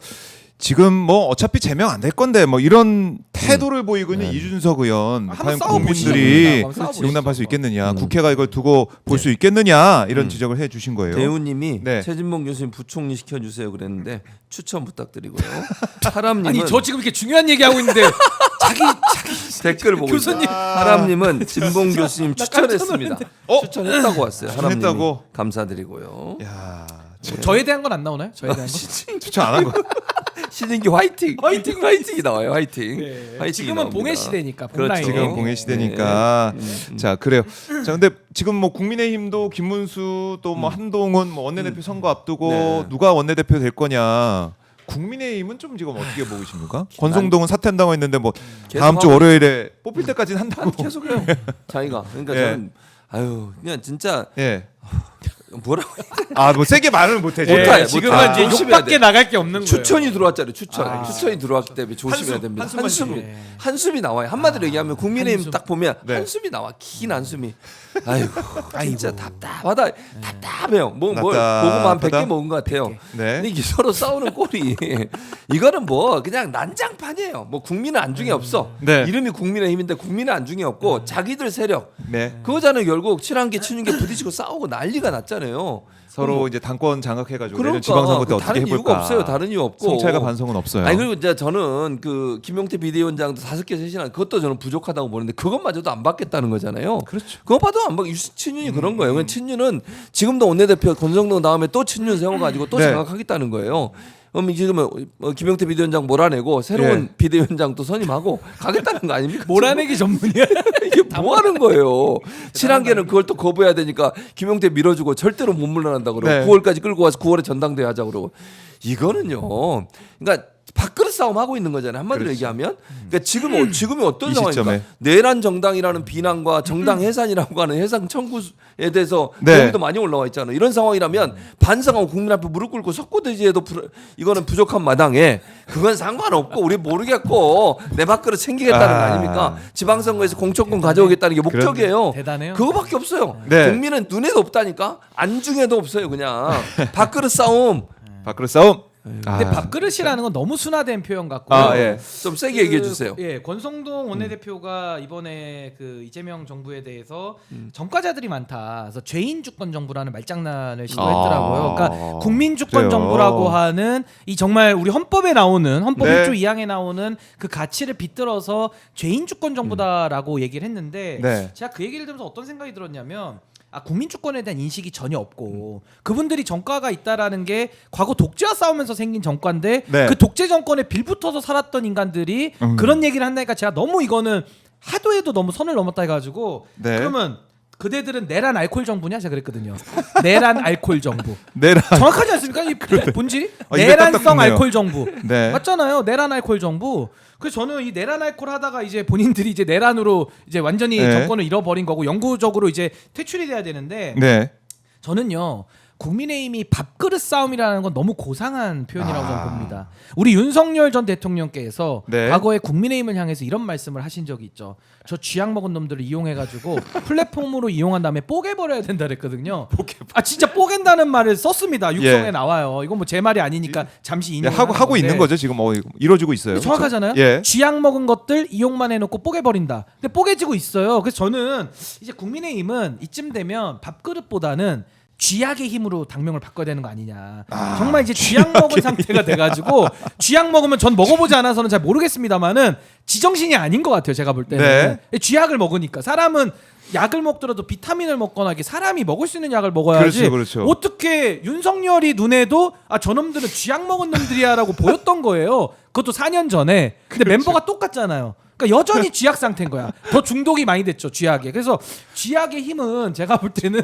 지금 뭐 어차피 제명 안 될 건데 뭐 이런 태도를 보이고 있는 이준석 의원 한번 과연 싸워보시죠. 국민들이 한번 싸워보시죠. 용납할 수 있겠느냐, 국회가 이걸 두고 볼 수 있겠느냐 이런 지적을 해주신 거예요. 대우님이 네. 최진봉 교수님 부총리 시켜주세요 그랬는데 추천 부탁드리고요. 사람님은 아니 저 지금 이렇게 중요한 얘기하고 있는데 자기 댓글 보고 교수님. 하람님은 진봉 교수님 추천했습니다. 추천했다고 왔어요. 하람님이 추천했다고? 감사드리고요. 야, 저에 대한 건 안 나오나요? 저에 대한 건? 추천 안 한 거. 신인기 화이팅. 화이팅이 나와요. 화이팅. 네. 화이팅이 지금은 나옵니다. 봉해 시대니까 그렇죠. 봉라인. 지금 봉해 시대니까. 자, 그래요. 자, 근데 지금 뭐 국민의힘도 김문수 또 뭐 한동훈 뭐 원내대표 선거 앞두고 네. 누가 원내대표 될 거냐. 국민의힘은 좀 지금 어떻게 보고 계십니까? 권성동은 사퇴한다고 했는데 뭐 다음 주 월요일에 뽑힐 때까지는 한다고. 계속해요. 자기가 그러니까 예. 저는 아유 그냥 진짜 예. 뭐라고 아, 뭐 세게 말을 못 해. 못해요. 지금은 못해요. 이제 조심해야 욕밖에 돼. 나갈 게 없는 거예요. 추천이 들어왔잖아요. 추천이 아. 들어왔기 때문에 조심해야 됩니다. 한숨만 한숨이 쉬고. 한숨이 나와요. 한마디로 얘기하면 국민의힘 한숨. 딱 보면 네. 한숨이 나와. 긴 한숨이. 아이고 진짜 답답하다. 답답해요. 뭘 답답하다. 고구마 한 100개 먹은 것 같아요. 네. 근데 이게 서로 싸우는 꼴이 이거는 뭐 그냥 난장판이에요. 뭐 국민은 안중에 없어. 네. 이름이 국민의힘인데 국민은 안중에 없고 자기들 세력 네. 그거잖아요. 결국 친한게 치는게 부딪히고 싸우고 난리가 났잖아요. 서로 이제 당권 장악해가지고 내년 그러니까 지방선거 때 어떻게 다른 해볼까? 이유가 없어요. 다른 이유 없고 성찰과 반성은 없어요. 아니 그리고 이제 저는 그 김용태 비대위원장도 5개 쇄신한 그것도 저는 부족하다고 보는데 그것마저도 안 받겠다는 거잖아요. 그렇죠. 그거 봐도 안 받. 친윤이 그런 거예요. 그냥 친윤은 지금도 원내대표 권성동 다음에 또 친윤 세워가지고 또 네. 장악하겠다는 거예요. 그럼 지금 김용태 비대위원장 몰아내고 새로운 예. 비대위원장 또 선임하고 가겠다는 거 아닙니까? 몰아내기 전문이야. 이게 뭐 하는 거예요? 친한계는 그걸 또 거부해야 되니까 김용태 밀어주고 절대로 못 물러난다 그러고 네. 9월까지 끌고 와서 9월에 전당대회 하자 그러고 이거는요. 그러니까 밥그릇 싸움 하고 있는 거잖아요. 한마디로 그렇죠. 얘기하면. 그러니까 지금이 어떤 이 상황입니까? 시점에. 내란 정당이라는 비난과 정당 해산이라고 하는 해상 청구에 대해서 네. 여기도 많이 올라와 있잖아요. 이런 상황이라면 반성하고 국민 앞에 무릎 꿇고 석고대지에도 이거는 부족한 마당에 그건 상관없고 우리 모르겠고 내 밥그릇 챙기겠다는 거 아닙니까? 지방선거에서 공천권 가져오겠다는 게 목적이에요. 대단해요. 그거밖에 없어요. 네. 국민은 눈에도 없다니까. 안중에도 없어요. 그냥 밥그릇 싸움. 밥그릇 싸움. 근데 밥그릇이라는 건 너무 순화된 표현 같고. 예. 좀 세게 얘기해 주세요. 예, 권성동 원내대표가 이번에 그 이재명 정부에 대해서 전과자들이 많다. 그래서 죄인 주권 정부라는 말장난을 시도했더라고요. 그러니까 국민 주권 그래요. 정부라고 하는 이 정말 우리 헌법에 나오는 헌법 네. 1조 2항에 나오는 그 가치를 빗들어서 죄인 주권 정부다라고 얘기를 했는데 네. 제가 그 얘기를 들으면서 어떤 생각이 들었냐면 국민 주권에 대한 인식이 전혀 없고 그분들이 정과가 있다라는 게 과거 독재와 싸우면서 생긴 정과인데 네. 그 독재 정권에 빌붙어서 살았던 인간들이 그런 얘기를 한다니까 제가 너무 이거는 하도 해도 너무 선을 넘었다 해가지고 네. 그러면 그대들은 내란 알코올 정부냐 제가 그랬거든요. 내란 알코올 정부. 내란. 정확하지 않습니까? 이 본질이 입에 내란성 딱딱 알코올 정부. 네. 맞잖아요. 내란 알코올 정부. 그래서 저는 이 내란 알코올 하다가 이제 본인들이 이제 내란으로 이제 완전히 네. 정권을 잃어버린 거고 영구적으로 이제 퇴출이 돼야 되는데 네. 저는요. 국민의힘이 밥그릇 싸움이라는 건 너무 고상한 표현이라고 저는 봅니다. 우리 윤석열 전 대통령께서 네. 과거에 국민의힘을 향해서 이런 말씀을 하신 적이 있죠. 저 쥐약 먹은 놈들을 이용해가지고 플랫폼으로 이용한 다음에 뽀개버려야 된다 그랬거든요. 진짜 뽀갠다는 말을 썼습니다. 육성에 예. 나와요. 이건 뭐 제 말이 아니니까 잠시 네, 인용. 하고 있는 거죠 지금 이루어지고 있어요. 정확하잖아요. 예. 쥐약 먹은 것들 이용만 해놓고 뽀개버린다. 근데 뽀개지고 있어요. 그래서 저는 이제 국민의힘은 이쯤 되면 밥그릇보다는 쥐약의 힘으로 당명을 바꿔야 되는 거 아니냐. 정말 이제 쥐약 먹은 상태가 돼가지고 쥐약 먹으면 전 먹어보지 않아서는 잘 모르겠습니다만은 지정신이 아닌 것 같아요. 제가 볼 때는 쥐약을 먹으니까 사람은 약을 먹더라도 비타민을 먹거나 이렇게 사람이 먹을 수 있는 약을 먹어야지. 그렇죠. 어떻게 윤석열이 눈에도 저놈들은 쥐약 먹은 놈들이야라고 보였던 거예요. 그것도 4년 전에. 근데 멤버가 똑같잖아요. 그러니까 여전히 쥐약 상태인 거야. 더 중독이 많이 됐죠 쥐약에. 그래서 쥐약의 힘은 제가 볼 때는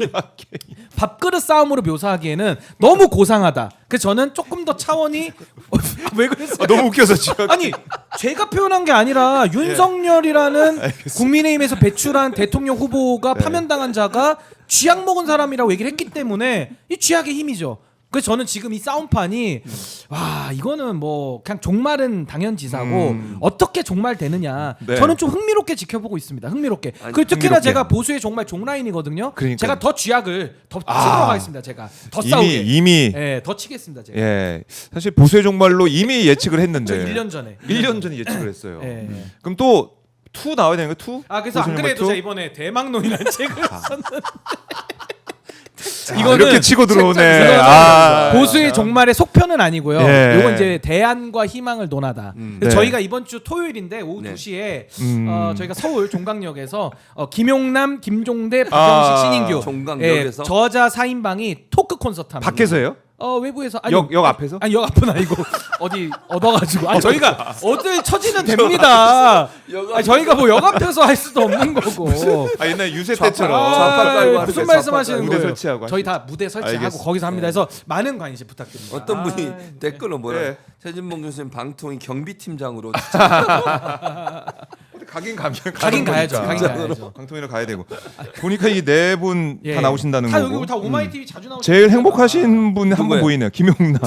밥그릇 싸움으로 묘사하기에는 너무 고상하다. 그래서 저는 조금 더 차원이 왜 그랬어요? 너무 웃겨서 지금. 아니 제가 표현한 게 아니라 윤석열이라는 국민의힘에서 배출한 대통령 후보가 파면당한 자가 쥐약 먹은 사람이라고 얘기를 했기 때문에 이 쥐약의 힘이죠. 그래서 저는 지금 이 싸움판이 와 이거는 뭐 그냥 종말은 당연지사고 어떻게 종말되느냐 네. 저는 좀 흥미롭게 지켜보고 있습니다. 흥미롭게. 아니, 그리고 특히나 흥미롭게. 제가 보수의 정말 종라인이거든요. 그러니까요. 제가 더 쥐약을 더 치도록 하겠습니다. 제가 더 싸우게. 이미 예, 더 치겠습니다. 제가. 예. 사실 보수의 종말로 이미 예측을 저 했는데 1년 전에. 1년 전에 예측을 했어요. 예. 그럼 또 2 나와야 되는 거 2? 그래서 안 그래도 제가 이번에 대망론이라는 책을 썼는데 이렇게 치고 들어오네. 이거는 보수의 종말의 속편은 아니고요. 예. 이건 이제 대안과 희망을 논하다. 그래서 네. 저희가 이번 주 토요일인데 오후 네. 2시에 저희가 서울 종강역에서 김용남, 김종대, 박영식, 신인규 종강역에서? 저자 4인방이 토크 콘서트 합니다. 밖에서 해요? 외부에서 역 앞에서? 아니 역 앞은 아니고 어디 얻어가지고 저희가 얻을 처지는 됩니다. 저희가 뭐 역 앞에서 할 수도 없는 거고. 옛날 유세 좌파 때처럼 깔고 무슨 하는데 말씀하시는 무대 거예요? 설치하고 저희 다 무대 설치하고 알겠습니다. 거기서 합니다. 그래서 많은 관심 부탁드립니다. 어떤 분이 네. 댓글로 뭐라 네. 최진봉 교수님 방통위 경비팀장으로 가긴 가면 가긴 가야죠. 가긴 가야죠. 방통위를 가야 되고 보니까 이 네 분 다 예. 나오신다는 다 거고 여기 다 오마이 TV 자주 나오시는 제일 행복하신 분 한 분 누구예요? 보이네요. 김용남.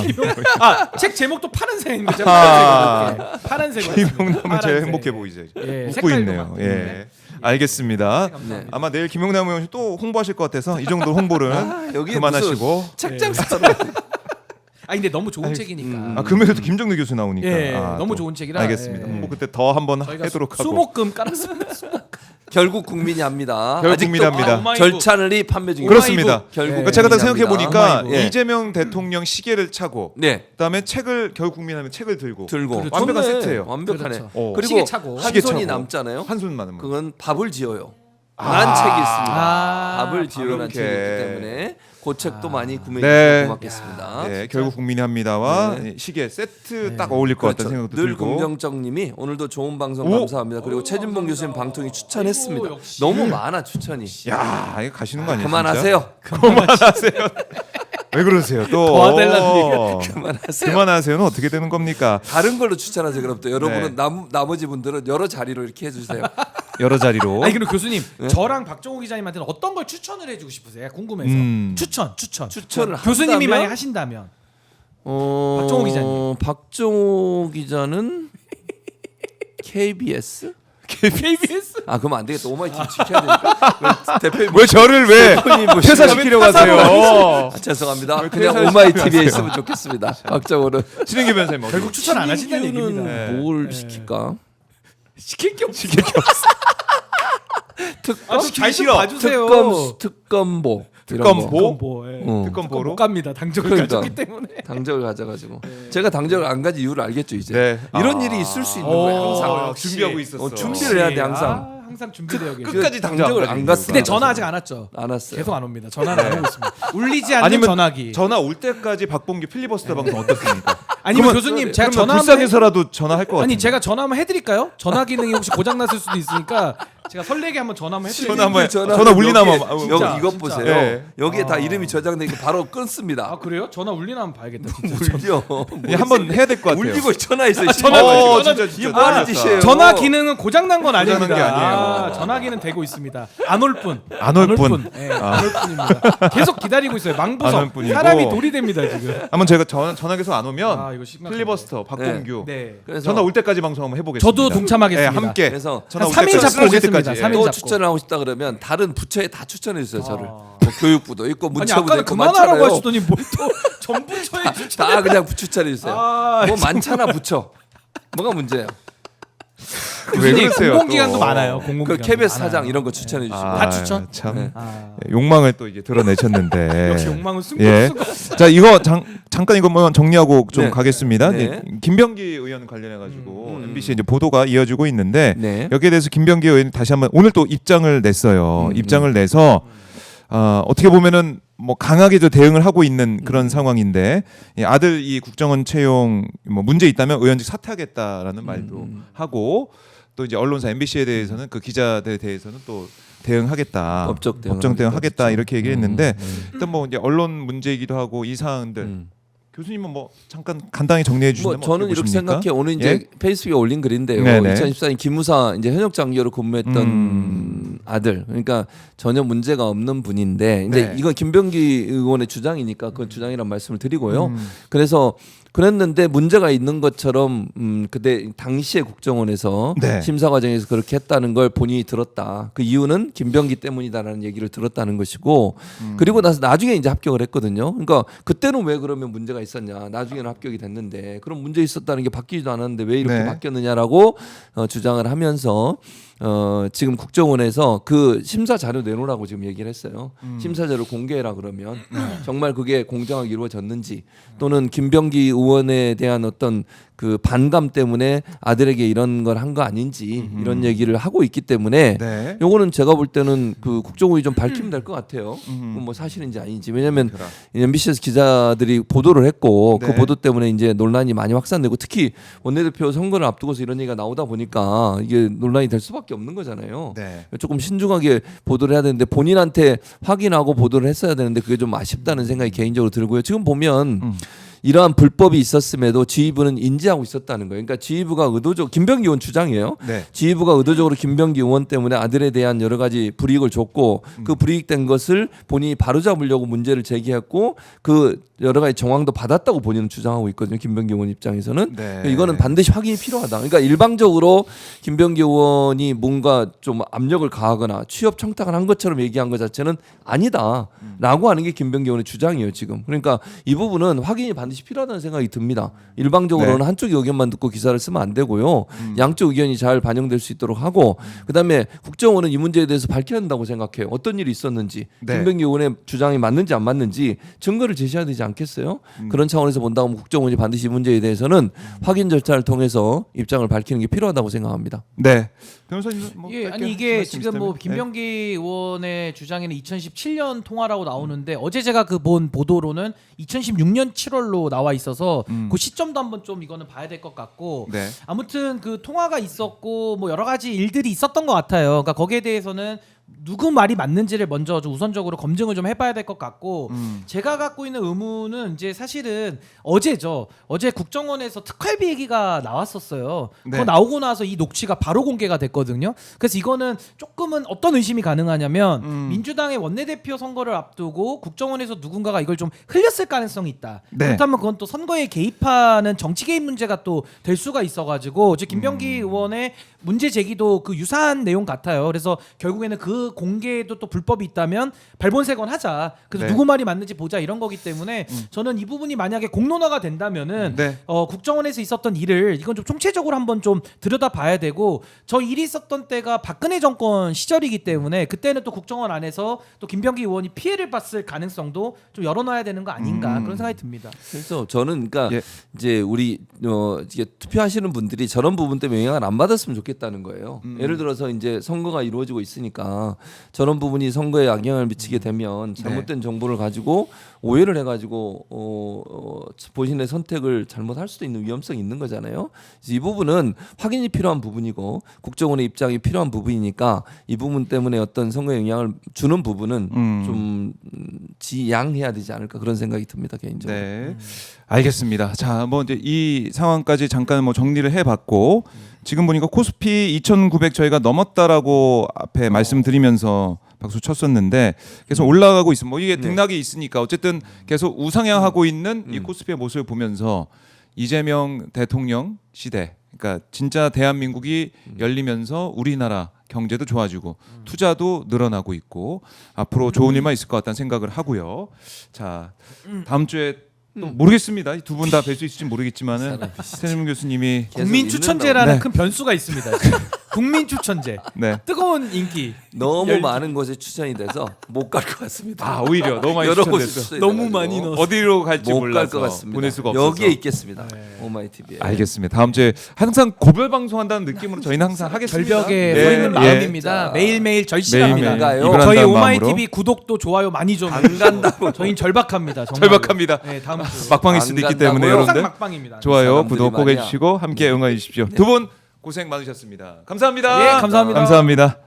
책 제목도 파란색인 거죠. 아. 파란색으로. 김용남은 제일 행복해 보이죠. 예, 웃고 색깔도 있네요. 많고. 예. 알겠습니다. 네. 아마 내일 김용남 의원이 또 홍보하실 것 같아서 이 정도 홍보는 여기 그만하시고 책장 예. 사러 아 근데 너무 좋은 책이니까. 금요일에도 김정래 교수 나오니까 예, 아, 너무 또 좋은 책이라. 알겠습니다. 예. 뭐 그때 더 한번 저희가 하도록 하고 수목금 깔았습니다. 결국 국민이 합니다. 결국 아직도 국민이 합니다. 오마이북. 절찬리 판매 중입니다. 그렇습니다. 결국 그러니까 제가 딱 생각해 보니까 오마이북. 이재명 대통령 시계를 차고 네 그다음에 책을 결국 국민하면 책을 들고 들고 그렇죠. 완벽한 좋네. 세트예요. 완벽하네. 그렇죠. 어. 그리고 시계 차고. 한 시계 손이 차고. 남잖아요. 한숨 많으면 그건 밥을 지어요. 란 책이 있습니다. 밥을 지어라는 이렇게. 책이 있기 때문에 그 책도 많이 구매해 네. 주시면 고맙겠습니다. 네, 결국 국민이 합니다와 시계 세트 딱 어울릴 것 같다는 생각도 늘 들고 긍정정님이 오늘도 좋은 방송 오! 감사합니다. 그리고 최진봉 교수님 방통위 추천했습니다. 아이고, 역시. 너무 많아 추천이. 야 이거 가시는 거 아니에요? 그만하세요. 그만하세요. 왜 그러세요? 또 도와달라는 그만하세요. 그만하세요는 어떻게 되는 겁니까? 다른 걸로 추천하세요. 그럼 또 여러분은 네. 나머지 분들은 여러 자리로 이렇게 해주세요. 여러 자리로. 아니 그리고 교수님 저랑 박정호 기자님한테는 어떤 걸 추천을 해주고 싶으세요? 궁금해서. 추천. 추천을 교수님이 한다면? 많이 하신다면. 박정호 기자님. 박정호 기자는 KBS? KBS? 아 그럼 안 되겠다. 오마이TV 지켜야 되니까. 대표님 왜 저를 왜 대표님 뭐 퇴사시키려고 하세요? 아, 죄송합니다. 그냥 퇴사시키려고 오마이TV에 있으면 좋겠습니다. 박정호는 신인기 변호사님 결국 추천 안 하신다는 신인규는 얘기입니다. 네. 뭘 시킬까? 시킬 게 없어. 특검 잘 싫어. 봐주세요. 특검보 이런 특검보? 거. 특검보. 예. 어. 특검보로 못 갑니다. 당적을 그러니까. 가졌기 때문에. 당적을 가져가지고 제가 당적을 안 가진 이유를 알겠죠 이제. 네. 이런 아. 일이 있을 수 있는 거예요 항상. 역시. 준비하고 있었어. 준비를 해야 돼 항상. 아, 항상 준비되어 계세요. 끝까지 당적을 안 갔어. 근데 전화 아직 안 왔죠. 안 왔어요. 계속 안 옵니다. 전화는 안 오고 있습니다. 울리지 않는 아니면 전화기. 전화 올 때까지 박봉기 필리버스터 방송 어떻습니까? 아니면 그러면- 교수님 제가 그러면 전화 한번 불쌍해서라도 전화할 것 같아요. 아니 제가 전화 한번 해드릴까요? 전화 기능이 혹시 고장 났을 수도 있으니까 제가 설레게 한번 전화 한번 해드릴게요. 전화 한번 전화 울리나 한번 여기 진짜, 이것 진짜. 보세요. 네. 여기에 다 이름이 저장되니까 바로 끊습니다. 아 그래요? 전화 울리나 한번 봐야겠다. 진짜. 울려. 예, 한번 해야 될 것 같아요. 울리고 전화했어요. 진짜 이게 뭐 하는 짓이에요? 전화 기능은 고장 난 건 아닙니다. 고장난 게 아니에요. 아, 전화기는 되고 있습니다. 안 올 뿐. 안 올 뿐. 예, 안 올 뿐입니다. 계속 기다리고 있어요. 안올 망부석. 뿐이고. 사람이 돌이 됩니다 지금. 한번 제가 전화 계속 안 오면 아 이거 심각한데. 필리버스터 박봉규 네. 그래서 전화 올 때까지 방송 한번 해보겠습니다. 저도 동참하겠습니다. 네, 함께. 그래서 전화 올 한 3일 때까지, 잡고 쓰러질 오겠습니다. 때까지. 3일 또 잡고. 추천을 하고 싶다 그러면 다른 부처에 다 추천해 주세요 저를. 뭐 교육부도 있고 아니 문체부도 아까는 있고 그만하라고 많잖아요. 하시더니 뭘 또 전부처에 다 그냥 추천해 주세요. 아, 뭐 많잖아 부처. 뭐가 문제예요? 왜 교수님 그러세요, 공공기관도 또? 많아요. 그 공공기관. KBS 사장 이런 거 추천해 주시고. 다 추천? 참 네. 아, 욕망을 또 이제 드러내셨는데. 역시 욕망은 예. 숨길 자 이거 잠깐 이거만 정리하고 좀 네. 가겠습니다. 네. 이제 김병기 의원 관련해 가지고 MBC 이제 보도가 이어지고 있는데 네. 여기에 대해서 김병기 의원이 다시 한번 오늘 또 입장을 냈어요. 입장을 내서 어떻게 보면은 뭐 강하게도 대응을 하고 있는 그런 상황인데 이 아들 이 국정원 채용 뭐 문제 있다면 의원직 사퇴하겠다라는 말도 하고 또 이제 언론사 MBC에 대해서는 그 기자들에 대해서는 또 대응하겠다. 법적 법정 대응하겠다 그렇죠. 이렇게 얘기를 했는데 일단 뭐 이제 언론 문제이기도 하고 이 사안들 음. 교수님은 뭐 잠깐 간단히 정리해 주시면 뭐 저는 이렇게 생각해. 오늘 이제 예? 페이스북에 올린 글인데요. 네네. 2014년 기무사 이제 현역 장교로 근무했던 아들. 그러니까 전혀 문제가 없는 분인데 이제 네. 이건 김병기 의원의 주장이니까 그건 주장이란 말씀을 드리고요. 그래서 그랬는데 문제가 있는 것처럼 그때 당시에 국정원에서 네. 심사 과정에서 그렇게 했다는 걸 본인이 들었다. 그 이유는 김병기 때문이다라는 얘기를 들었다는 것이고 그리고 나서 나중에 이제 합격을 했거든요. 그러니까 그때는 왜 그러면 문제가 있었냐? 나중에는 합격이 됐는데 그럼 문제 있었다는 게 바뀌지도 않았는데 왜 이렇게 네. 바뀌었느냐라고 주장을 하면서 지금 국정원에서 그 심사 자료 내놓으라고 지금 얘기를 했어요. 심사 자료 공개해라 그러면 정말 그게 공정하게 이루어졌는지 또는 김병기 의원에 대한 어떤 그 반감 때문에 아들에게 이런 걸 한 거 아닌지 이런 얘기를 하고 있기 때문에 네. 요거는 제가 볼 때는 그 국정원이 좀 밝히면 될 것 같아요. 그건 뭐 사실인지 아닌지. 왜냐하면 그렇구나. MBC에서 기자들이 보도를 했고 네. 그 보도 때문에 이제 논란이 많이 확산되고 특히 원내대표 선거를 앞두고서 이런 얘기가 나오다 보니까 이게 논란이 될 수밖에 없는 거잖아요. 네. 조금 신중하게 보도를 해야 되는데 본인한테 확인하고 보도를 했어야 되는데 그게 좀 아쉽다는 생각이 개인적으로 들고요. 지금 보면 이러한 불법이 있었음에도 지휘부는 인지하고 있었다는 거예요. 그러니까 지휘부가 의도적 김병기 의원 주장이에요. 네. 지휘부가 의도적으로 김병기 의원 때문에 아들에 대한 여러 가지 불이익을 줬고 그 불이익된 것을 본인이 바로잡으려고 문제를 제기했고 그 여러 가지 정황도 받았다고 본인은 주장하고 있거든요. 김병기 의원 입장에서는 네. 이거는 반드시 확인이 필요하다. 그러니까 일방적으로 김병기 의원이 뭔가 좀 압력을 가하거나 취업 청탁을 한 것처럼 얘기한 것 자체는 아니다라고 하는 게 김병기 의원의 주장이에요. 지금 그러니까 이 부분은 확인이 반드시 필요하다는 생각이 듭니다. 일방적으로는 네. 한쪽의 의견만 듣고 기사를 쓰면 안 되고요. 양쪽 의견이 잘 반영될 수 있도록 하고 그다음에 국정원은 이 문제에 대해서 밝혀야 한다고 생각해요. 어떤 일이 있었는지 네. 김병기 의원의 주장이 맞는지 안 맞는지 증거를 제시해야 되지 않겠어요? 그런 차원에서 본다면 국정원이 반드시 이 문제에 대해서는 확인 절차를 통해서 입장을 밝히는 게 필요하다고 생각합니다. 네. 변호사님 뭐 예, 짧게 아니 이게 말씀 지금 뭐 있으시다면? 김병기 의원의 주장에는 2017년 통화라고 나오는데 어제 제가 그 본 보도로는 2016년 7월로 나와 있어서 그 시점도 한번 좀 이거는 봐야 될 것 같고 네. 아무튼 그 통화가 있었고 뭐 여러 가지 일들이 있었던 것 같아요. 그러니까 거기에 대해서는 누구 말이 맞는지를 먼저 좀 우선적으로 검증을 좀 해봐야 될 것 같고 제가 갖고 있는 의문은 이제 사실은 어제죠. 어제 국정원에서 특활비 얘기가 나왔었어요. 네. 그거 나오고 나서 이 녹취가 바로 공개가 됐거든요. 그래서 이거는 조금은 어떤 의심이 가능하냐면 민주당의 원내대표 선거를 앞두고 국정원에서 누군가가 이걸 좀 흘렸을 가능성이 있다. 네. 그렇다면 그건 또 선거에 개입하는 정치 개입 문제가 또 될 수가 있어가지고 이제 김병기 의원의 문제 제기도 그 유사한 내용 같아요. 그래서 결국에는 그 공개에도 또 불법이 있다면 발본색원 하자. 그래서 네. 누구 말이 맞는지 보자 이런 거기 때문에 저는 이 부분이 만약에 공론화가 된다면은 네. 국정원에서 있었던 일을 이건 좀 총체적으로 한번 좀 들여다봐야 되고 저 일이 있었던 때가 박근혜 정권 시절이기 때문에 그때는 또 국정원 안에서 또 김병기 의원이 피해를 봤을 가능성도 좀 열어놔야 되는 거 아닌가 그런 생각이 듭니다. 그래서 저는 그러니까 예. 이제 우리 이게 투표하시는 분들이 저런 부분 때문에 영향을 안 받았으면 좋겠다는 거예요. 예를 들어서 이제 선거가 이루어지고 있으니까 저런 부분이 선거에 영향을 미치게 되면 잘못된 정보를 가지고 오해를 해가지고 본인의 선택을 잘못할 수도 있는 위험성이 있는 거잖아요. 그래서 이 부분은 확인이 필요한 부분이고 국정원의 입장이 필요한 부분이니까 이 부분 때문에 어떤 선거에 영향을 주는 부분은 좀 지양해야 되지 않을까 그런 생각이 듭니다 개인적으로. 네. 알겠습니다. 자, 뭐 이제 이 상황까지 잠깐 뭐 정리를 해봤고 지금 보니까 코스피 2,900 저희가 넘었다라고 앞에 말씀드리면서 박수 쳤었는데 계속 올라가고 있습니다. 뭐 이게 등락이 있으니까 어쨌든 계속 우상향하고 있는 이 코스피의 모습을 보면서 이재명 대통령 시대, 그러니까 진짜 대한민국이 열리면서 우리나라 경제도 좋아지고 투자도 늘어나고 있고 앞으로 좋은 일만 있을 것 같다는 생각을 하고요. 자, 다음 주에 또 모르겠습니다. 두 분 다 뵐 수 있을지 모르겠지만은 최재문 교수님이 국민 있는다고. 추천제라는 네. 큰 변수가 있습니다. 국민 추천제. 네. 뜨거운 인기. 너무 많은 곳에 추천이 돼서 못 갈 것 같습니다. 아, 오히려 너무 많이 여러 곳에 추천됐어. 추천이 너무 돼가지고 많이 넣었어. 어디로 갈지 못 갈 몰라서 것 같습니다. 보낼 수가 없어서. 여기에 있겠습니다. 오마이 TV에. 알겠습니다. 다음 주에 항상 고별 방송한다는 느낌으로 저희는 항상 하겠습니다. 절벽에 예, 서 있는 예. 마음입니다. 자, 매일매일 절실합니다. 매일매일. 이걸 저희 한다는 오마이 마음으로. TV 구독도 좋아요 많이 좀 안 간다고. 저희는 절박합니다. 정말. 절박합니다. 네, 다음 주. 막방일 안 수도 있기 간다고요? 때문에 항상 여러분들 막방입니다. 좋아요, 사람들이 구독 꼭 말이야. 해주시고 함께 응원해 주십시오. 두 분 고생 많으셨습니다. 감사합니다. 예, 감사합니다. 감사합니다.